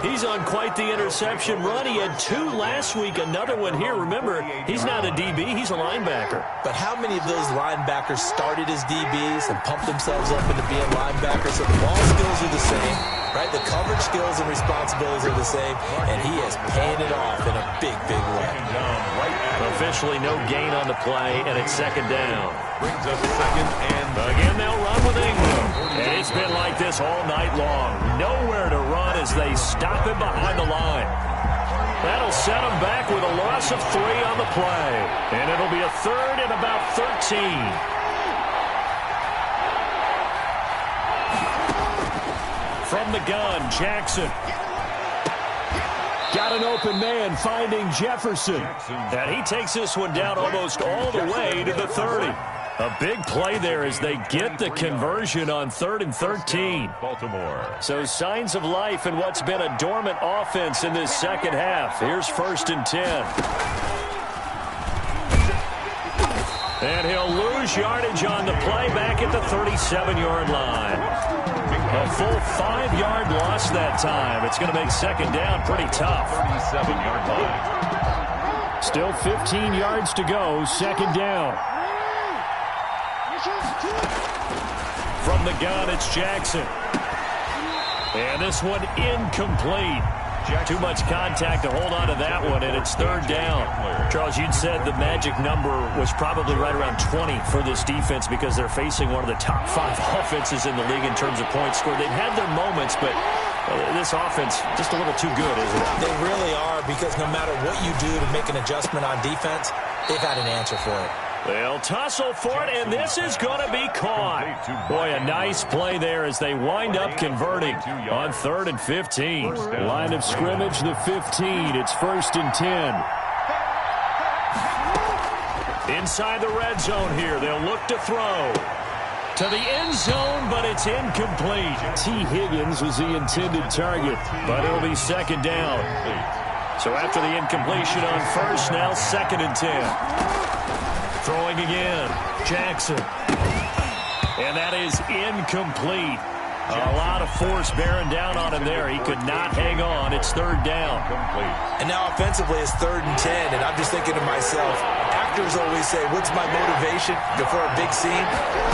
He's on quite the interception run. He had 2 last week, another one here. Remember, he's not a DB, he's a linebacker. But how many of those linebackers started as DBs and pumped themselves up into being linebackers? So the ball skills are the same, right? The coverage skills and responsibilities are the same, and he is paying it off in a big, big way. Officially no gain on the play, and it's 2nd down. Brings us 2nd and again, they'll run with Ingram. And it's been like this all night long. Nowhere to run as they stop him behind the line. That'll set him back with a loss of 3 on the play. And it'll be a 3rd and about 13. From the gun, Jackson. Got an open man finding Jefferson. And he takes this one down almost all the way to the 30. A big play there as they get the conversion on 3rd and 13. Baltimore. So signs of life in what's been a dormant offense in this 2nd half. Here's 1st and 10. And he'll lose yardage on the play back at the 37-yard line. A full 5-yard loss that time. It's going to make 2nd down pretty tough. 37-yard line. Still 15 yards to go. 2nd down. From the gun, it's Jackson. And this one incomplete. Too much contact to hold on to that one, and it's third down. Charles, you'd said the magic number was probably right around 20 for this defense because they're facing one of the top 5 offenses in the league in terms of points scored. They've had their moments, but this offense just a little too good, isn't it? They really are, because no matter what you do to make an adjustment on defense, they've had an answer for it. They'll tussle for it, and this is going to be caught. Boy, a nice play there as they wind up converting on 3rd and 15. Line of scrimmage, the 15. It's 1st and 10. Inside the red zone here, they'll look to throw. To the end zone, but it's incomplete. T. Higgins was the intended target, but it'll be 2nd down. So after the incompletion on 1st, now 2nd and 10. Throwing again, Jackson. And that is incomplete. A lot of force bearing down on him there. He could not hang on. It's 3rd down. And now offensively it's 3rd and 10. And I'm just thinking to myself, actors always say, what's my motivation before a big scene?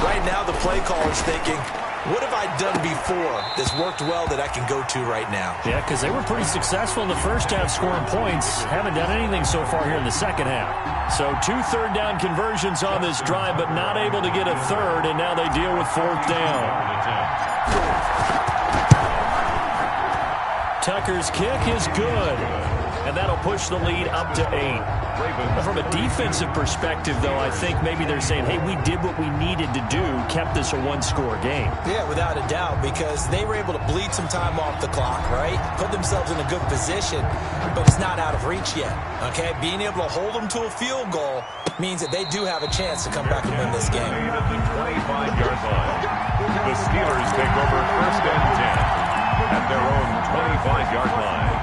Right now the play caller's thinking, what have I done before that's worked well that I can go to right now? Yeah, because they were pretty successful in the first half scoring points. Haven't done anything so far here in the second half. So 2 third-down conversions on this drive, but not able to get a third, and now they deal with 4th down. Tucker's kick is good, and that'll push the lead up to 8. From a defensive perspective, though, I think maybe they're saying, hey, we did what we needed to do, kept this a 1-score game. Yeah, without a doubt, because they were able to bleed some time off the clock, right? Put themselves in a good position, but it's not out of reach yet, okay? Being able to hold them to a field goal means that they do have a chance to come back and win this game. At the 25-yard line, the Steelers take over 1st and 10 at their own 25-yard line.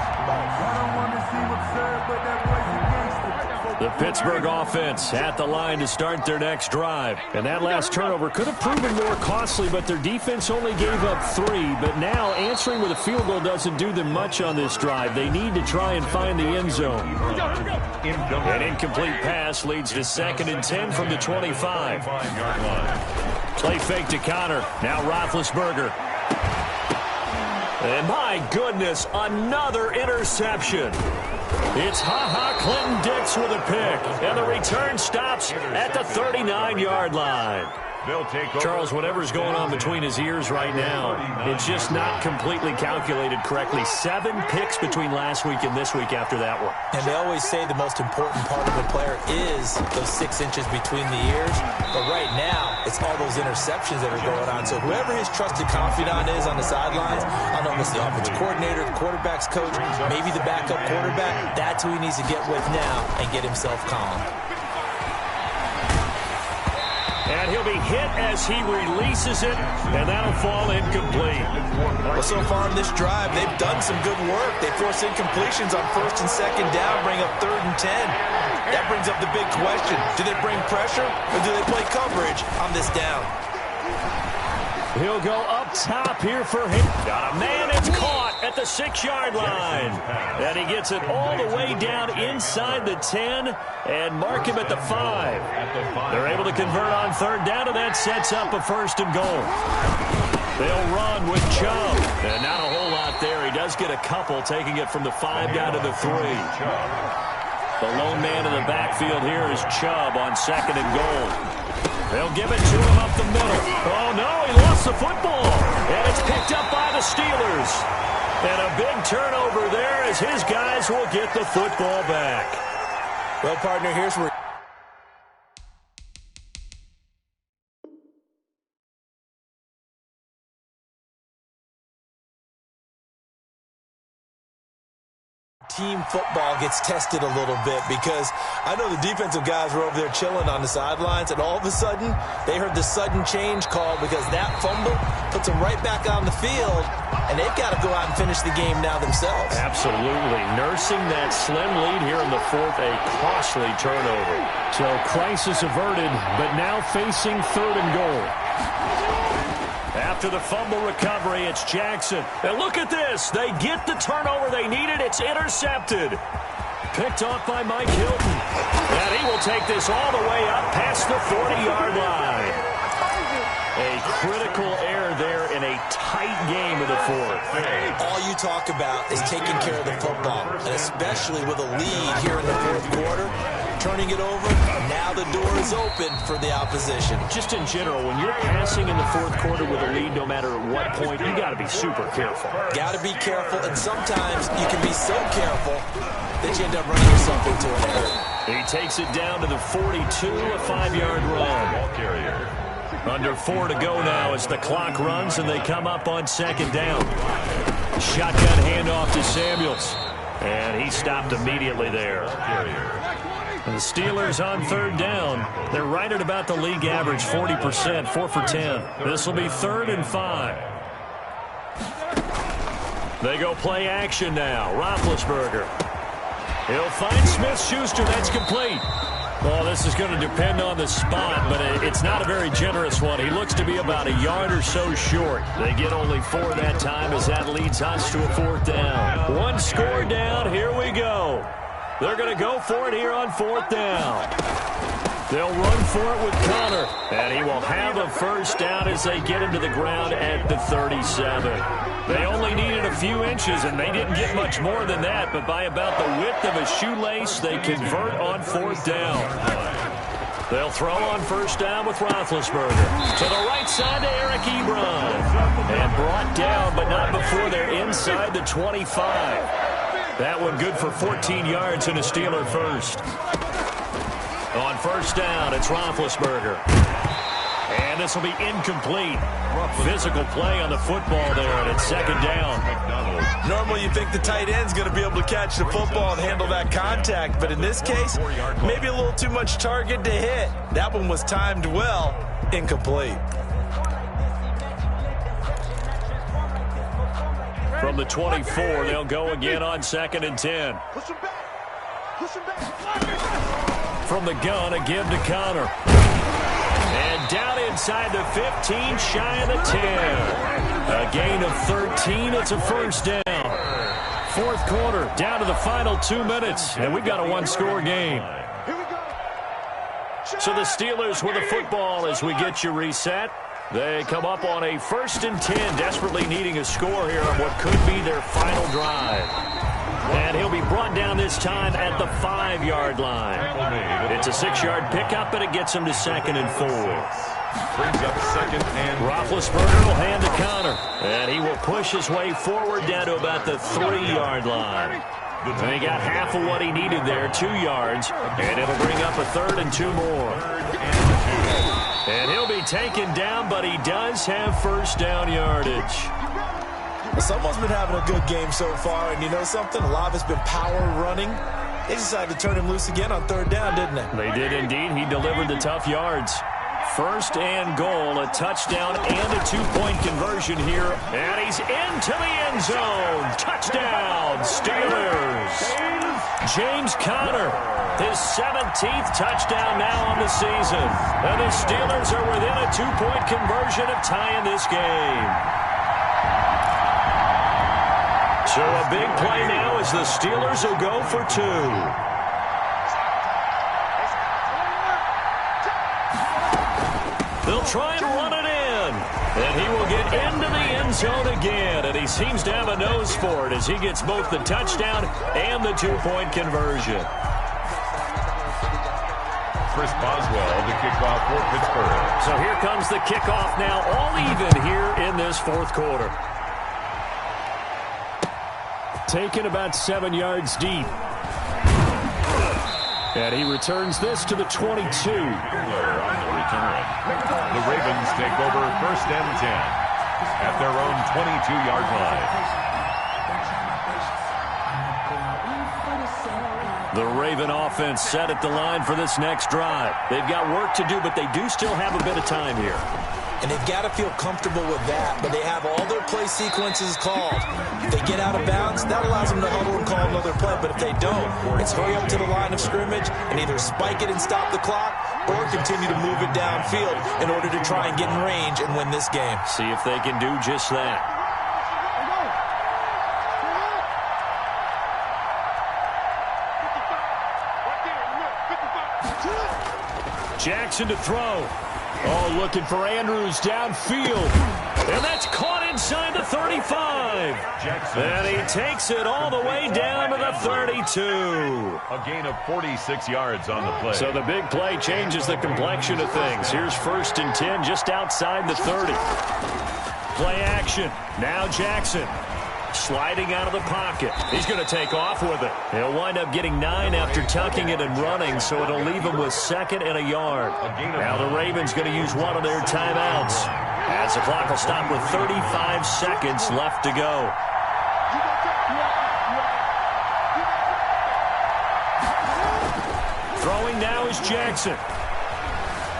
The Pittsburgh offense at the line to start their next drive. And that last turnover could have proven more costly, but their defense only gave up 3. But now answering with a field goal doesn't do them much on this drive. They need to try and find the end zone. An incomplete pass leads to 2nd and 10 from the 25. Play fake to Connor. Now Roethlisberger. And my goodness, another interception. It's Ha-Ha Clinton-Dix with a pick. And the return stops at the 39-yard line. Charles, whatever's going on between his ears right now, it's just not completely calculated correctly. 7 picks between last week and this week after that one. And they always say the most important part of a player is those 6 inches between the ears. But right now, it's all those interceptions that are going on. So whoever his trusted confidant is on the sidelines, I don't know if it's the offensive coordinator, the quarterback's coach, maybe the backup quarterback, that's who he needs to get with now and get himself calm. And he'll be hit as he releases it, and that'll fall incomplete. Well, so far in this drive, they've done some good work. They force incompletions on 1st and 2nd down, bring up 3rd and 10. That brings up the big question. Do they bring pressure, or do they play coverage on this down? He'll go up top here for him. Got a man, it's caught at the 6-yard line. And he gets it all the way down inside the 10 and mark him at the 5. They're able to convert on 3rd down, and that sets up a 1st and goal. They'll run with Chubb. And not a whole lot there. He does get a couple, taking it from the 5 down to the 3. The lone man in the backfield here is Chubb on 2nd and goal. They'll give it to him up the middle. Oh, no, he lost the football. And it's picked up by the Steelers. And a big turnover there as his guys will get the football back. Well, partner, here's where team football gets tested a little bit, because I know the defensive guys were over there chilling on the sidelines, and all of a sudden they heard the sudden change call because that fumble puts them right back on the field, and they've got to go out and finish the game now themselves. Absolutely. Nursing that slim lead here in the 4th, a costly turnover. So crisis averted, but now facing 3rd and goal. After the fumble recovery, it's Jackson. And look at this. They get the turnover they needed. It's intercepted. Picked off by Mike Hilton. And he will take this all the way up past the 40-yard line. A critical error there in a tight game of the fourth. All you talk about is taking care of the football, and especially with a lead here in the fourth quarter, turning it over, now the door is open for the opposition. Just in general, when you're passing in the fourth quarter with a lead, no matter at what point, you got to be super careful. Got to be careful, and sometimes you can be so careful that you end up running yourself into an error. He takes it down to the 42, a 5-yard run. Ball carrier. Under 4 to go now as the clock runs and they come up on second down. Shotgun handoff to Samuels. And he stopped immediately there. The Steelers on third down. They're right at about the league average, 40%, 4 for 10. This will be 3rd and 5. They go play action now. Roethlisberger. He'll find Smith-Schuster. That's complete. Well, this is going to depend on the spot, but it's not a very generous one. He looks to be about a yard or so short. They get only 4 that time as that leads us to a 4th down. 1 score down. Here we go. They're going to go for it here on 4th down. They'll run for it with Connor, and he will have a first down as they get him to the ground at the 37. They only needed a few inches, and they didn't get much more than that, but by about the width of a shoelace, they convert on 4th down. They'll throw on first down with Roethlisberger. To the right side to Eric Ebron. And brought down, but not before they're inside the 25. That one good for 14 yards and a Steeler first. On first down, it's Roethlisberger. And this will be incomplete. Physical play on the football there, and it's second down. Normally you think the tight end's going to be able to catch the football and handle that contact, but in this case, maybe a little too much target to hit. That one was timed well, incomplete. From the 24, they'll go again on 2nd and 10. Push him back. Push him back. From the gun, a give to Connor. And down inside the 15, shy of the 10. A gain of 13. It's a first down. 4th quarter, down to the final 2 minutes. And we've got a 1-score game. Here we go. So the Steelers with the football as we get you reset. They come up on a 1st and 10, desperately needing a score here on what could be their final drive. And he'll be brought down this time at the 5-yard line. It's a 6-yard pickup, and it gets him to 2nd and 4. Brings up 2nd and Roethlisberger will hand to Connor, and he will push his way forward down to about the 3-yard line. And he got half of what he needed there, 2 yards, and it'll bring up a 3rd and 2 more. And he'll be taken down, but he does have first down yardage. Someone's been having a good game so far, and you know something? A lot of it's been power running. They decided to turn him loose again on 3rd down, didn't they? They did indeed. He delivered the tough yards. 1st and goal, a touchdown and a 2-point conversion here. And he's into the end zone. Touchdown, Steelers. James Conner, his 17th touchdown now on the season. And the Steelers are within a 2-point conversion of tying this game. So a big play now as the Steelers will go for 2. They'll try and run it in. And he will get into the end zone again. And he seems to have a nose for it as he gets both the touchdown and the 2-point conversion. Chris Boswell, the kickoff for Pittsburgh. So here comes the kickoff now, all even here in this 4th quarter. Taken about 7 yards deep. And he returns this to the 22. On the return. The Ravens take over 1st and 10 at their own 22-yard line. The Raven offense set at the line for this next drive. They've got work to do, but they do still have a bit of time here. And they've got to feel comfortable with that, but they have all their play sequences called. If they get out of bounds, that allows them to huddle and call another play, but if they don't, it's hurry up to the line of scrimmage and either spike it and stop the clock or continue to move it downfield in order to try and get in range and win this game. See if they can do just that. Jackson to throw. Oh, looking for Andrews downfield. And that's caught inside the 35. Jackson. And he takes it all the way down to the 32. A gain of 46 yards on the play. So the big play changes the complexion of things. Here's 1st and 10 just outside the 30. Play action. Now Jackson. Sliding out of the pocket. He's going to take off with it. He'll wind up getting 9 after tucking it and running, so it'll leave him with 2nd and a yard. Now the Ravens going to use one of their timeouts, as the clock will stop with 35 seconds left to go. Throwing now is Jackson.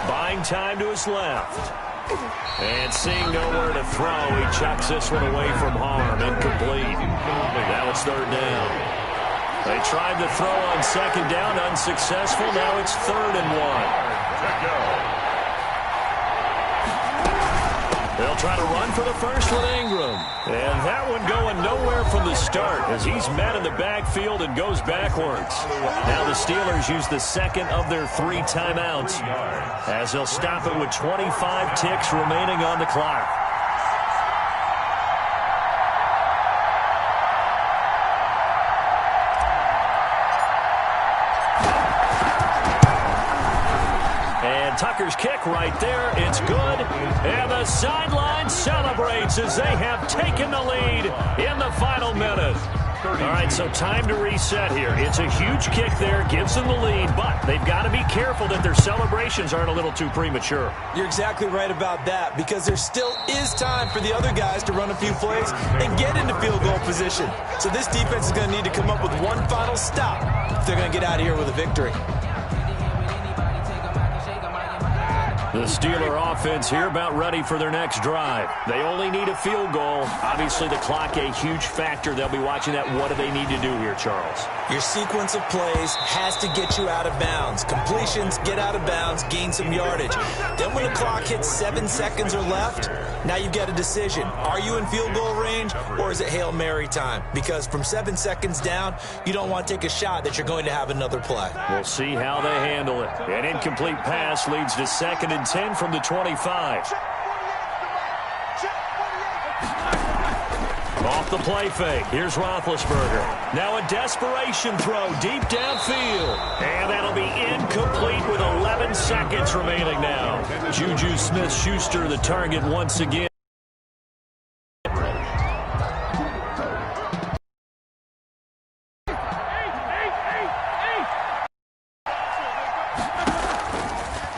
Buying time to his left. And seeing nowhere to throw, he chucks this one away from harm. Incomplete. Now it's 3rd down. They tried to throw on 2nd down, unsuccessful. Now it's 3rd and 1. They'll try to run for the first with Ingram. And that one going nowhere from the start as he's met in the backfield and goes backwards. Now the Steelers use the 2nd of their 3 timeouts as they'll stop it with 25 ticks remaining on the clock. Tucker's kick right there. It's good. And the sideline celebrates as they have taken the lead in the final minute. All right, so time to reset here. It's a huge kick there, gives them the lead, but they've got to be careful that their celebrations aren't a little too premature. You're exactly right about that, because there still is time for the other guys to run a few plays and get into field goal position. So this defense is going to need to come up with one final stop if they're going to get out of here with a victory. The Steeler offense here about ready for their next drive. They only need a field goal. Obviously, the clock a huge factor. They'll be watching that. What do they need to do here, Charles? Your sequence of plays has to get you out of bounds. Completions, get out of bounds, gain some yardage. Then when the clock hits 7 seconds or left, now you've got a decision. Are you in field goal range, or is it Hail Mary time? Because from 7 seconds down, you don't want to take a shot that you're going to have another play. We'll see how they handle it. An incomplete pass leads to 2nd and 10 from the 25. Off the play fake. Here's Roethlisberger. Now a desperation throw deep downfield. And that'll be incomplete with 11 seconds remaining now. Juju Smith-Schuster the target once again.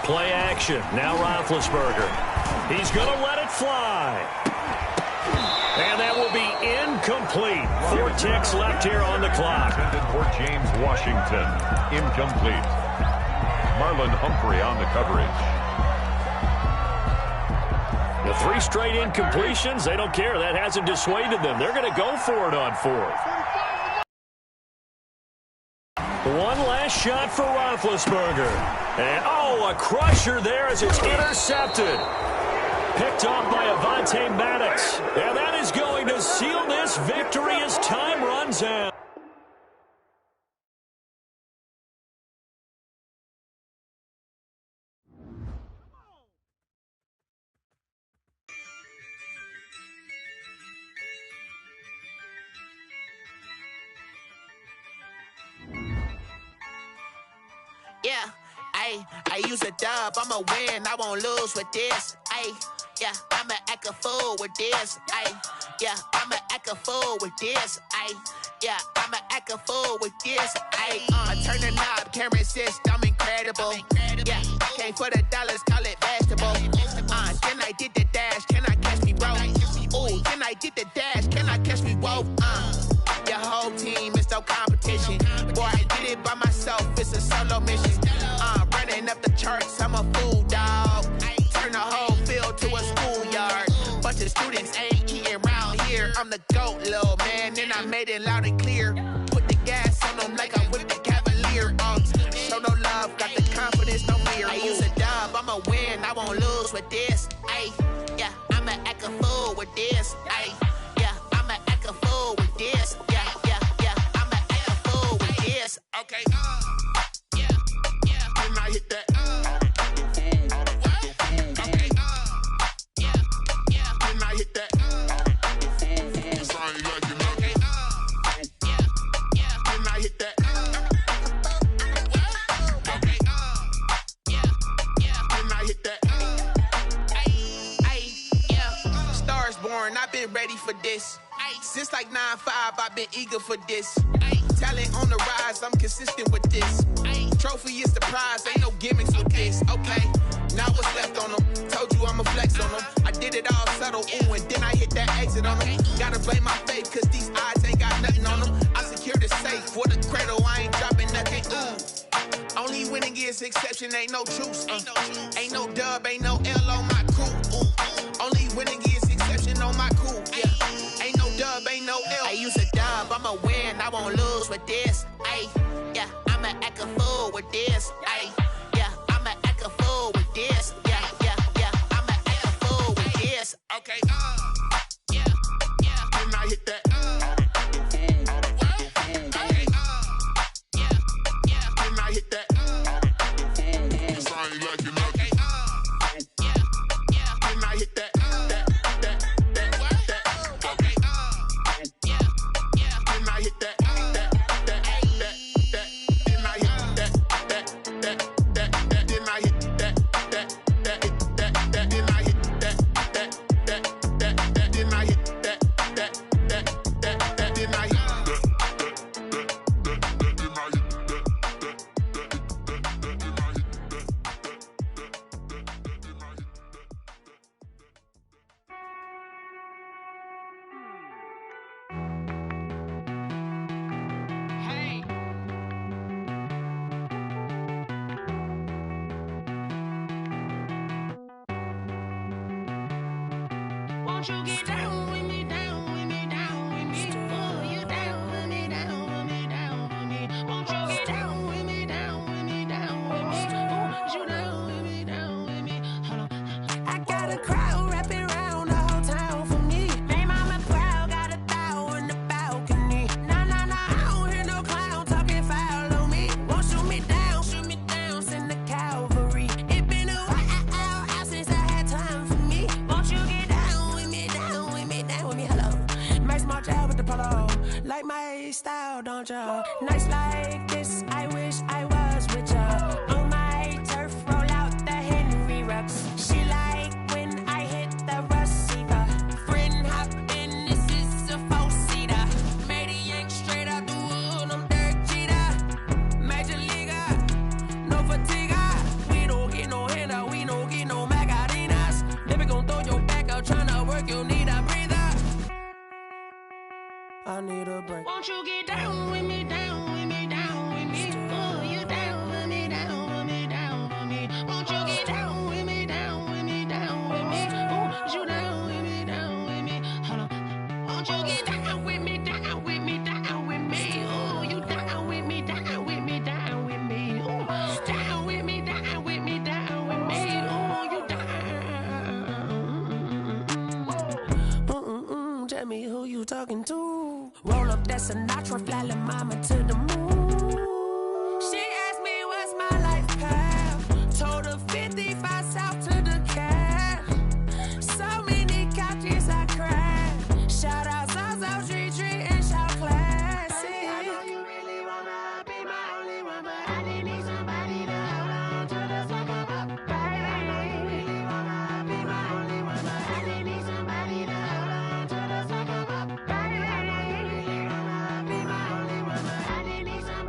Play action. Now Roethlisberger. He's going to let it fly. And that will be incomplete. 4 ticks left here on the clock. Intended for James Washington. Incomplete. Marlon Humphrey on the coverage. The 3 straight incompletions, they don't care. That hasn't dissuaded them. They're going to go for it on 4th. One last shot for Roethlisberger. And, oh, a crusher there as it's intercepted. Picked off by Avonte Maddox. And that is going to seal this victory as time runs out. Yeah, I use a dub, I'ma win, I won't lose with this. Yeah, I'ma act a fool with this. Yeah, I'ma act a fool with this. Yeah, I'ma act a fool with this. I turn the knob, can't resist, I'm incredible. Yeah, came for the dollars, call it vegetable. Then I did the dash, can I catch me, bro? Ooh, then I did the dash, can I catch me, whoa? Your whole team is no competition. Boy, I did it by myself, it's a solo mission. Running up the charts, I'm a fool, dog. Turn the whole field to a schoolyard. Bunch of students ain't eating round here. I'm the GOAT, little man, and I made it loud and clear. Put the gas on them like I'm with the Cavalier. Show no love, got the confidence, no fear. I use a dub, I'ma win, I won't lose with this. Yeah, I'ma act a fool with this. Yeah, I'ma act a fool with this. Yeah, I'ma act a fool with this. Okay. Yeah. Then I hit that. born, I've been ready for this. Since like 9-5, I've been eager for this. Talent on the rise, I'm consistent with this. Trophy is the prize, ain't no gimmicks with this. Okay, now what's left on them? Told you I'ma flex on them. I did it all subtle, ooh, and then I hit that exit on them. Gotta blame my faith, cause these eyes ain't got nothing on them. I secured the safe for the cradle, I ain't dropping nothing, ooh. Only winning is exception, ain't no truce. Ain't no dub, ain't no L on my crew. Ooh. Only winning is exception on my crew. Yeah. Ain't no dub, ain't no L. I use a dub, I'ma win, I won't lose with this. Ay, yeah, I'ma act a fool with this. Ay, yeah, I'ma act a fool with this. Yeah, yeah, yeah, I'ma act a fool with this. Okay, yeah, yeah. Then I hit that. Okay, yeah, yeah. Then I hit that. I ain't like it. Okay, yeah, yeah. Then I hit that. Won't you get down with me, down with me, down with me? Oh, you down with me, down with me, down with me. Won't you get down with me, down with me, down with me? Oh, you down with me, down with me? Hold on. I got a crowd wrapping around the whole town for me. Hey, mama proud, got a thou in the balcony. Nah, I don't hear no clown talking foul on me. Won't shoot me down, send the cavalry. It been a while since I had time for me. Won't you get down with me, down with me, down with me? Hello. Max March out with the polo. Like my style, don't ya? Nights like this, I wish I was with ya. On my turf, roll out the Henry Rux. She like when I hit the receiver. Friend hop in, this is a four-seater. Made a yank straight out the wood, I'm Derek Jeter. Major leaguer, no fatigue. We don't get no handout, we don't get no Macarinas. Never gon' throw your back out, tryna work, you need a breather. I need a break. Won't you get down with me, down with me, down with me? Oh, you down with me, down with me, down with me? Won't you get down with me, down with me, down with me? Oh, you down with me, down with me? Hold on. Won't you get down with me, down with me, down with me? Oh, you down with me, down with me, down with me? Oh, down with me, down with me, down with me? Oh, you down. Tell me who you talking to. Roll up that Sinatra, fly la mama to the moon. She asked me what's my life path. Told her 55 south to the cat. So many couches I cried. Shout out South Street and shout classic. I know you really wanna be my only one, but I didn't need somebody to hold on to the fuck up, baby. I know you really wanna be my only one, but I didn't need somebody to hold on to the fuck up, baby. I know you really wanna be my only one, but I didn't need somebody.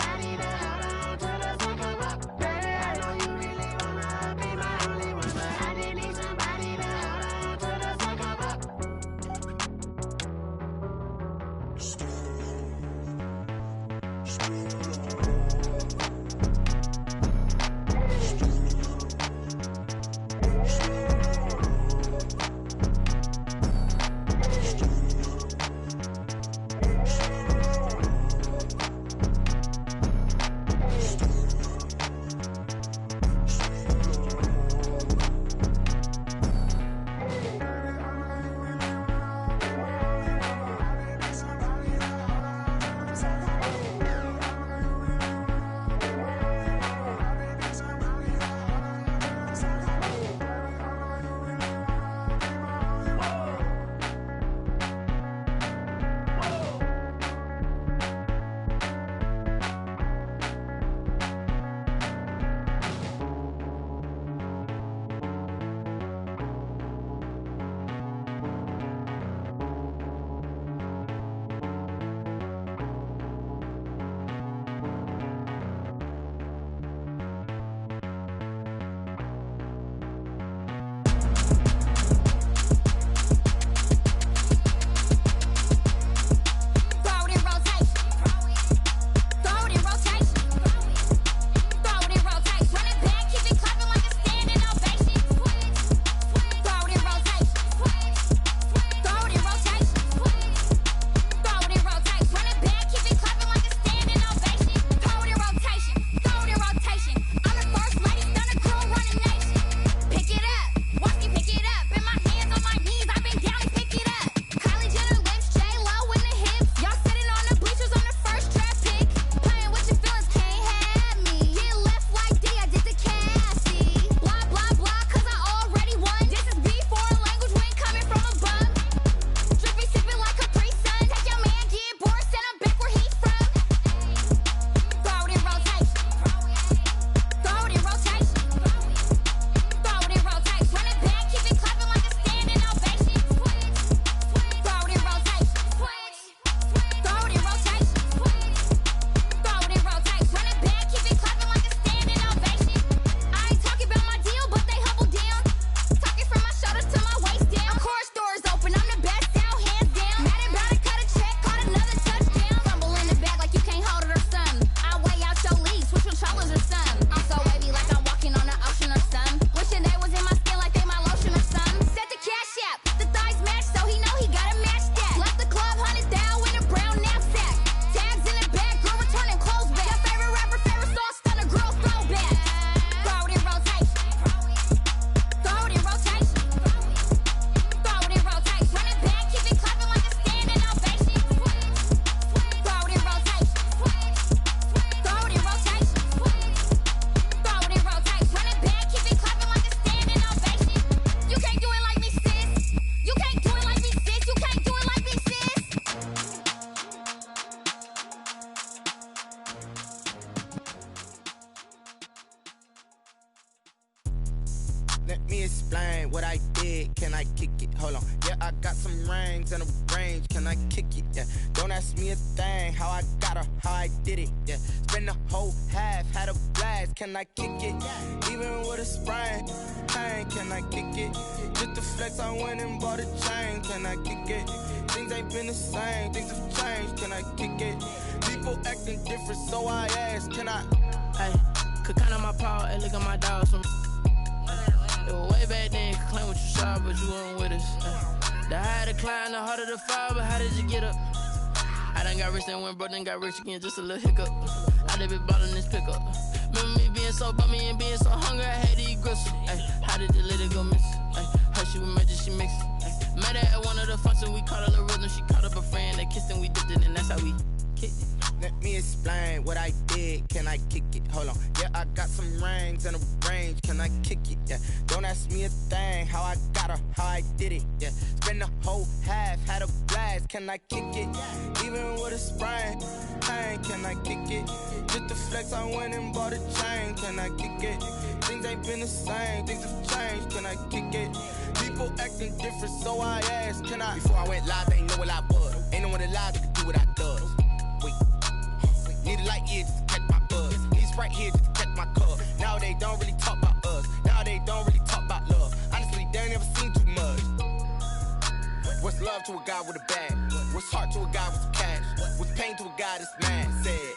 explain what I did. Can I kick it? Hold on. Yeah, I got some rings and a range. Can I kick it? Yeah. Don't ask me a thing. How I got her, how I did it. Yeah. Spend the whole half, had a blast. Can I kick it? Even with a sprain. Pain, can I kick it? Just the flex, I went and bought a chain. Can I kick it? Things ain't been the same. Things have changed. Can I kick it? People acting different, so I ask. Can I? Hey, could count on my power, and look at my dogs. It was way back then, could claim what you saw, but you weren't with us. The higher the climb, the harder the fall, but how did you get up? I done got rich, then went broke, then got rich again, just a little hiccup. I done been ballin' this pickup. Remember me being so bummy and being so hungry, I had to eat gristle. Ay, how did you let it go miss? Ay, how she was magic, she mixed. Met her at one of the functions, we caught a little rhythm, she caught up a friend, they kissed and we dipped it, and that's how we kicked it. Let me explain what I did. Can I kick it? Hold on. Yeah, I got some rings and a range. Can I kick it? Yeah. Don't ask me a thing. How I got her, how I did it. Yeah. Spend the whole half, had a blast. Can I kick it? Even with a sprain. Pain, can I kick it? Just the flex, I went and bought a chain. Can I kick it? Things ain't been the same. Things have changed. Can I kick it? People acting different, so I asked. Can I? Before I went live, they ain't know what I was. Ain't no one alive that could do what I does. Wait. Need a light year just to catch my buzz. Need Sprite here just to catch my cup. Now they don't really talk about us. Now they don't really talk about love. Honestly, they ain't never seen too much. What's love to a guy with a bag? What's heart to a guy with some cash? What's pain to a guy that's mad? Said.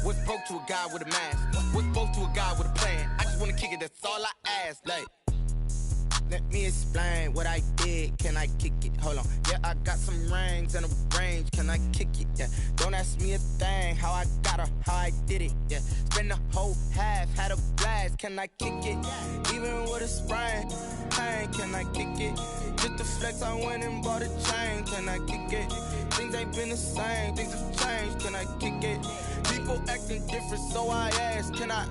What's broke to a guy with a mask? What's both to a guy with a plan? I just wanna kick it, that's all I ask. Like, let me explain what I did. Can I kick it? Hold on. Yeah, I got some rings and a range. Can I kick it? Yeah. Don't ask me a thing. How I got her, how I did it. Yeah. Spend the whole half, had a blast. Can I kick it? Even with a sprain. Pain, can I kick it? Just the flex, I went and bought a chain. Can I kick it? Things ain't been the same. Things have changed. Can I kick it? People acting different, so I ask. Can I?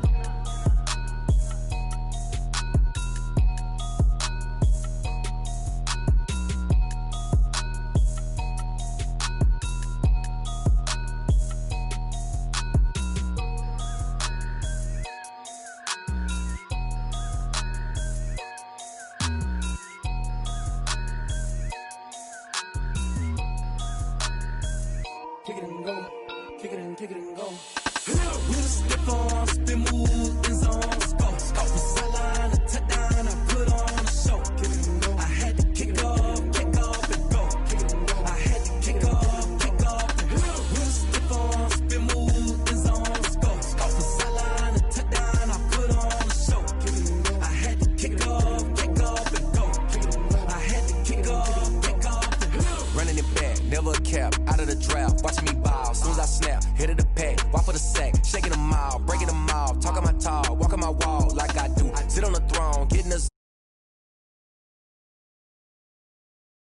Kick it and go, kick it and go. With a stiff on, spin move, in zone, score. Off the sideline, a touchdown, I put on a show. I had to kick off and go. I had to kick off and go. With a stiff on, spin move, in zone, score. Off the sideline, a touchdown, I put on a show. I had to kick off and go. I had to kick off and go. Running it back, never a cap, out of the draft, watching me ball. Soon as I snap, hit of the pack, walk for the sack, shaking them out, breaking them out, talking my talk, walking my wall like I do. Sit on the throne, getting the